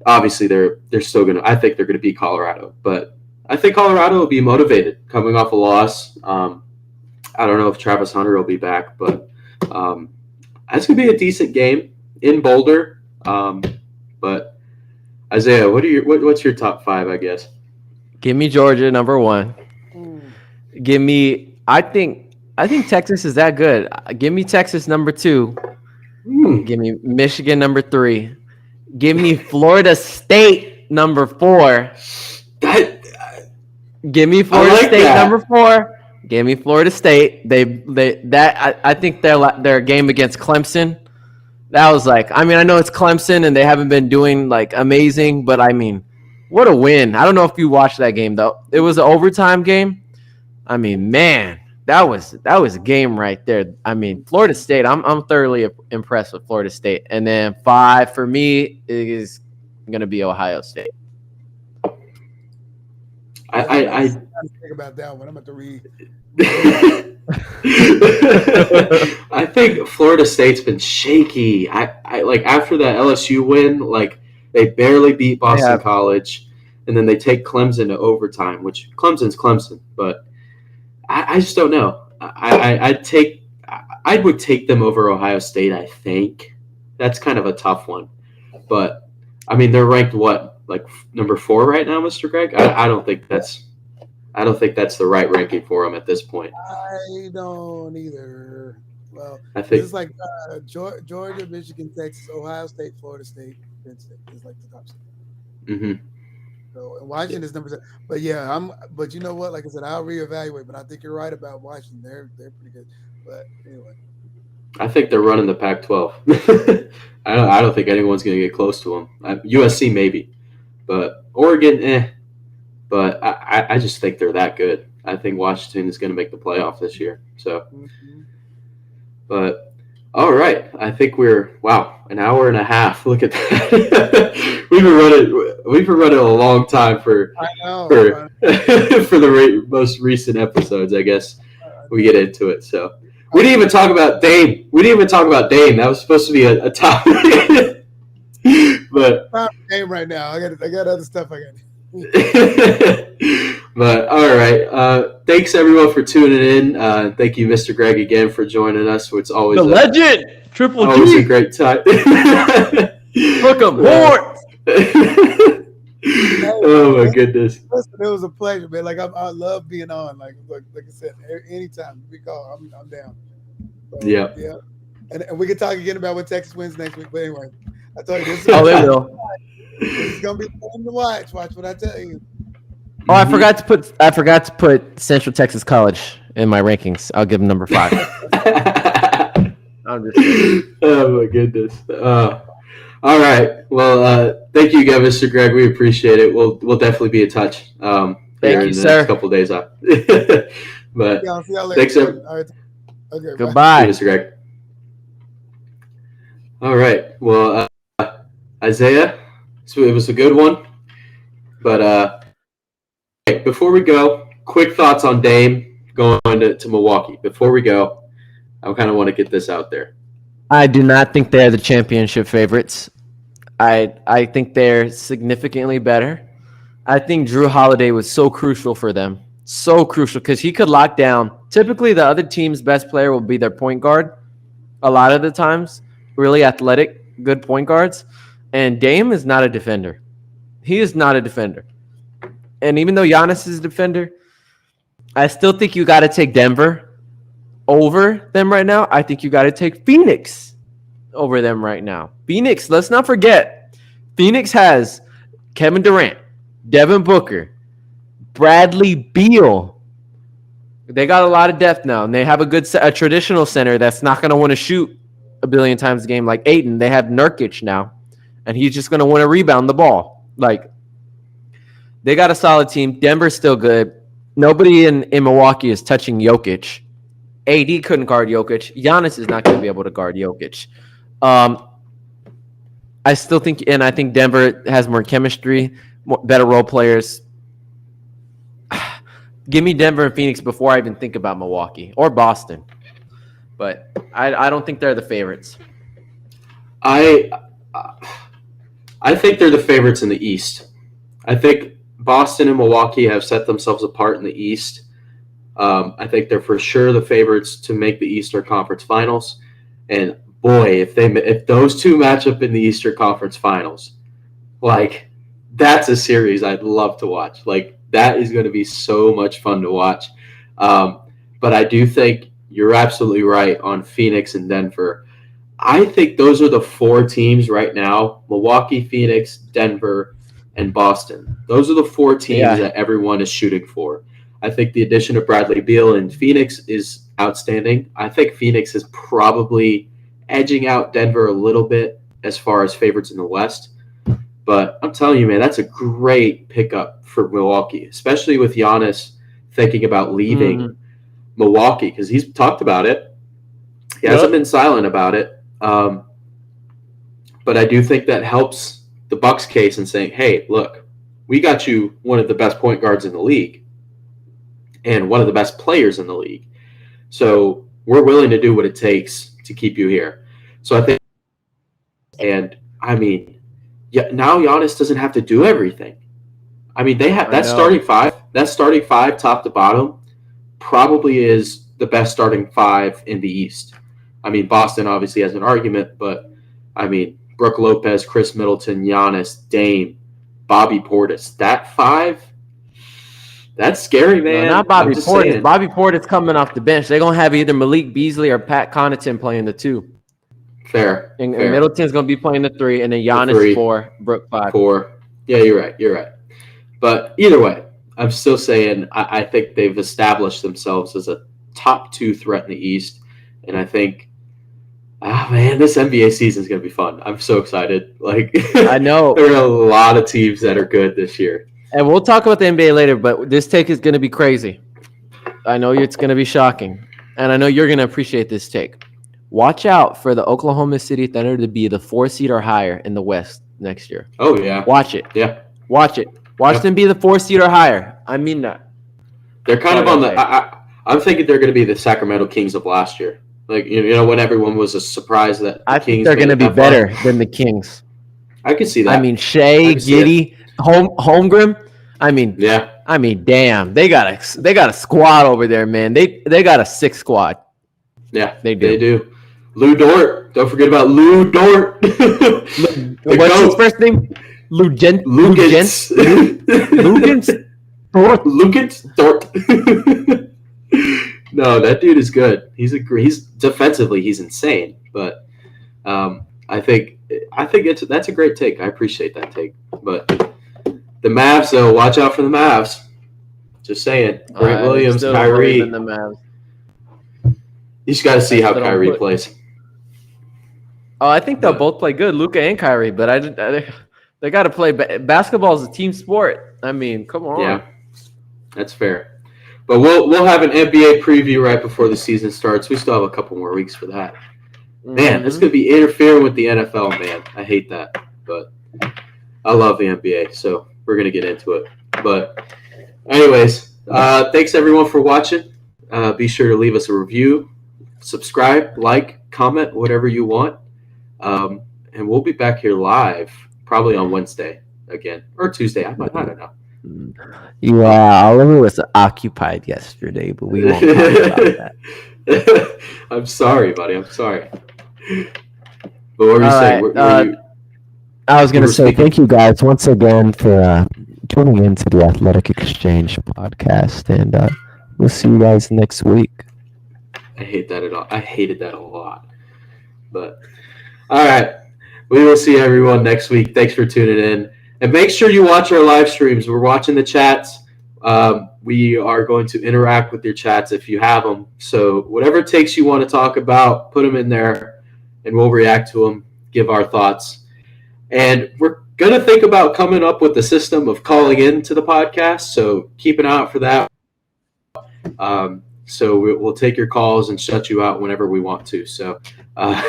obviously they're still gonna. I think they're gonna beat Colorado, but I think Colorado will be motivated coming off a loss. I don't know if Travis Hunter will be back, but that's going to be a decent game in Boulder. But Isaiah, what's your top 5, I guess? Give me Georgia number 1. Give me I think Texas is that good. Give me Texas number 2. Give me Michigan number 3. Give me Florida State number 4. Give me Florida State number 4. Give me Florida State. I think their game against Clemson, that was like, I mean, I know it's Clemson and they haven't been doing like amazing, but I mean, what a win. I don't know if you watched that game though. It was an overtime game. I mean, man, that was a game right there. I mean, Florida State, I'm thoroughly impressed with Florida State. And then 5 for me is going to be Ohio State. I think about that one. I'm about to read. I think Florida State's been shaky. I like after that LSU win, like they barely beat Boston College, and then they take Clemson to overtime, which Clemson's Clemson, but I just don't know. I would take them over Ohio State. I think that's kind of a tough one, but I mean they're ranked what? Like number 4 right now, Mr. Greg. I don't think that's the right ranking for them at this point. I don't either. Well, I think it's like Georgia, Michigan, Texas, Ohio State, Florida State, Penn State is like the top 6. Mm-hmm. So Washington is number 7. But yeah, But you know what? Like I said, I'll reevaluate. But I think you're right about Washington. They're pretty good. But anyway, I think they're running the Pac-12. I don't think anyone's going to get close to them. USC maybe. But Oregon, But I just think they're that good. I think Washington is going to make the playoff this year. So, but all right, I think we're an hour and a half. Look at that. We've been running a long time for the most recent episodes. I guess we get into it. So we didn't even talk about Dame. That was supposed to be a topic. But game right now. I got other stuff I got. But all right, thanks everyone for tuning in. Thank you, Mr. Greg, again for joining us. It's always the legend, Triple G. Always a great time. Look 'em horns. Oh my goodness! Listen, it was a pleasure, man. Like I love being on. Like I said, anytime we call, I'm down. So, yeah. And we can talk again about what Texas wins next week. But anyway, I told you this. They will. It's gonna be fun to watch. Watch what I tell you. Oh, I forgot to put Central Texas College in my rankings. I'll give them number 5. I'm just kidding. Oh my goodness. All right. Well, thank you again, Mr. Greg. We appreciate it. We'll definitely be in touch. Thank you, sir. Next couple of days off. But see y'all later. Thanks, everyone. All right. Okay. Goodbye, Mr. Greg. All right. Well, Isaiah, so it was a good one. But before we go, quick thoughts on Dame going to Milwaukee. Before we go, I kind of want to get this out there. I do not think they're the championship favorites. I think they're significantly better. I think Drew Holiday was so crucial for them. So crucial because he could lock down. Typically, the other team's best player will be their point guard a lot of the times. Really athletic, good point guards. And Dame is not a defender. He is not a defender. And even though Giannis is a defender, I still think you got to take Denver over them right now. I think you got to take Phoenix over them right now. Phoenix, let's not forget, Phoenix has Kevin Durant, Devin Booker, Bradley Beal. They got a lot of depth now, and they have a traditional center that's not going to want to shoot a billion times a game like Ayton. They have Nurkic now, and he's just going to want to rebound the ball. Like, they got a solid team. Denver's still good. Nobody in Milwaukee is touching Jokic. AD couldn't guard Jokic. Giannis is not going to be able to guard Jokic. I still think, and I think Denver has more chemistry, better role players. Give me Denver and Phoenix before I even think about Milwaukee or Boston. But I don't think they're the favorites. I think they're the favorites in the East. I think Boston and Milwaukee have set themselves apart in the East. I think they're for sure the favorites to make the Eastern Conference Finals. And boy, if those two match up in the Eastern Conference Finals, like, that's a series I'd love to watch. Like, that is going to be so much fun to watch. But I do think you're absolutely right on Phoenix and Denver. I think those are the four teams right now: Milwaukee, Phoenix, Denver, and Boston. Those are the four teams that everyone is shooting for. I think the addition of Bradley Beal in Phoenix is outstanding. I think Phoenix is probably edging out Denver a little bit as far as favorites in the West. But I'm telling you, man, that's a great pickup for Milwaukee, especially with Giannis thinking about leaving Milwaukee, because he's talked about it. He hasn't been silent about it. But I do think that helps the Bucks case in saying, hey, look, we got you one of the best point guards in the league and one of the best players in the league. So we're willing to do what it takes to keep you here. So I think, and I mean, now Giannis doesn't have to do everything. I mean, they have that starting five top to bottom probably is the best starting five in the East. I mean, Boston obviously has an argument, but I mean, Brook Lopez, Chris Middleton, Giannis, Dame, Bobby Portis. That five, that's scary, man. No, not Bobby Portis. Saying. Bobby Portis coming off the bench. They're going to have either Malik Beasley or Pat Connaughton playing the two. Fair. And Middleton's going to be playing the three, and then Giannis 4, Brook 5. 4. Yeah, you're right. But either way, I'm still saying I think they've established themselves as a top 2 threat in the East. And I think, man, this NBA season is going to be fun. I'm so excited. Like, I know. There are a lot of teams that are good this year. And we'll talk about the NBA later, but this take is going to be crazy. I know it's going to be shocking. And I know you're going to appreciate this take. Watch out for the Oklahoma City Thunder to be the 4 seed or higher in the West next year. Oh, yeah. Watch it. Yeah. Watch it. Watch them be the 4 seed or higher. I mean that. They're kind of on the I'm thinking they're going to be the Sacramento Kings of last year. Like, you know, when everyone was a surprise that I think they're going to be better than the Kings. I can see that. I mean, Shea, Giddey, Holmgren. I mean, yeah. I mean, damn, they got a squad over there, man. They got a 6 squad. Yeah, they do. They do. Lou Dort. Don't forget about Lou Dort. What's his first name? Lugens Dort. No, that dude is good. He's defensively, he's insane. But I think that's a great take. I appreciate that take. But the Mavs, though, watch out for the Mavs. Just saying. Grant Williams, Kyrie. The Mavs. You just got to see how Kyrie plays. Oh, I think they'll both play good, Luka and Kyrie. But they got to play. Basketball is a team sport. I mean, come on. Yeah, that's fair. But we'll have an NBA preview right before the season starts. We still have a couple more weeks for that. Man, this could be interfering with the NFL, man. I hate that. But I love the NBA, so we're going to get into it. But anyways, thanks everyone for watching. Be sure to leave us a review, subscribe, like, comment, whatever you want. And we'll be back here live probably on Wednesday again, or Tuesday. I don't know. Yeah, Oliver was occupied yesterday, but we won't talk about that. I'm sorry, buddy. I'm sorry. But what were you All saying? right. I was going to say speaking? thank you guys once again for tuning into the Athletic Exchange podcast, and we'll see you guys next week. I hate that at all. I hated that a lot. But all right, we will see everyone next week. Thanks for tuning in, and make sure you watch our live streams. We're watching the chats. We are going to interact with your chats if you have them. So whatever takes you want to talk about, put them in there, and we'll react to them, give our thoughts. And we're going to think about coming up with a system of calling in to the podcast, so keep an eye out for that. So we'll take your calls and shut you out whenever we want to. So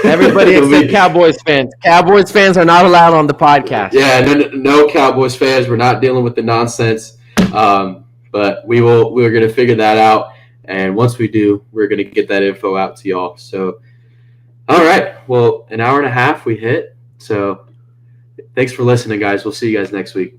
everybody except Cowboys fans. Cowboys fans are not allowed on the podcast. Yeah, no Cowboys fans. We're not dealing with the nonsense. But we're going to figure that out. And once we do, we're going to get that info out to y'all. So, all right. Well, an hour and a half we hit. So thanks for listening, guys. We'll see you guys next week.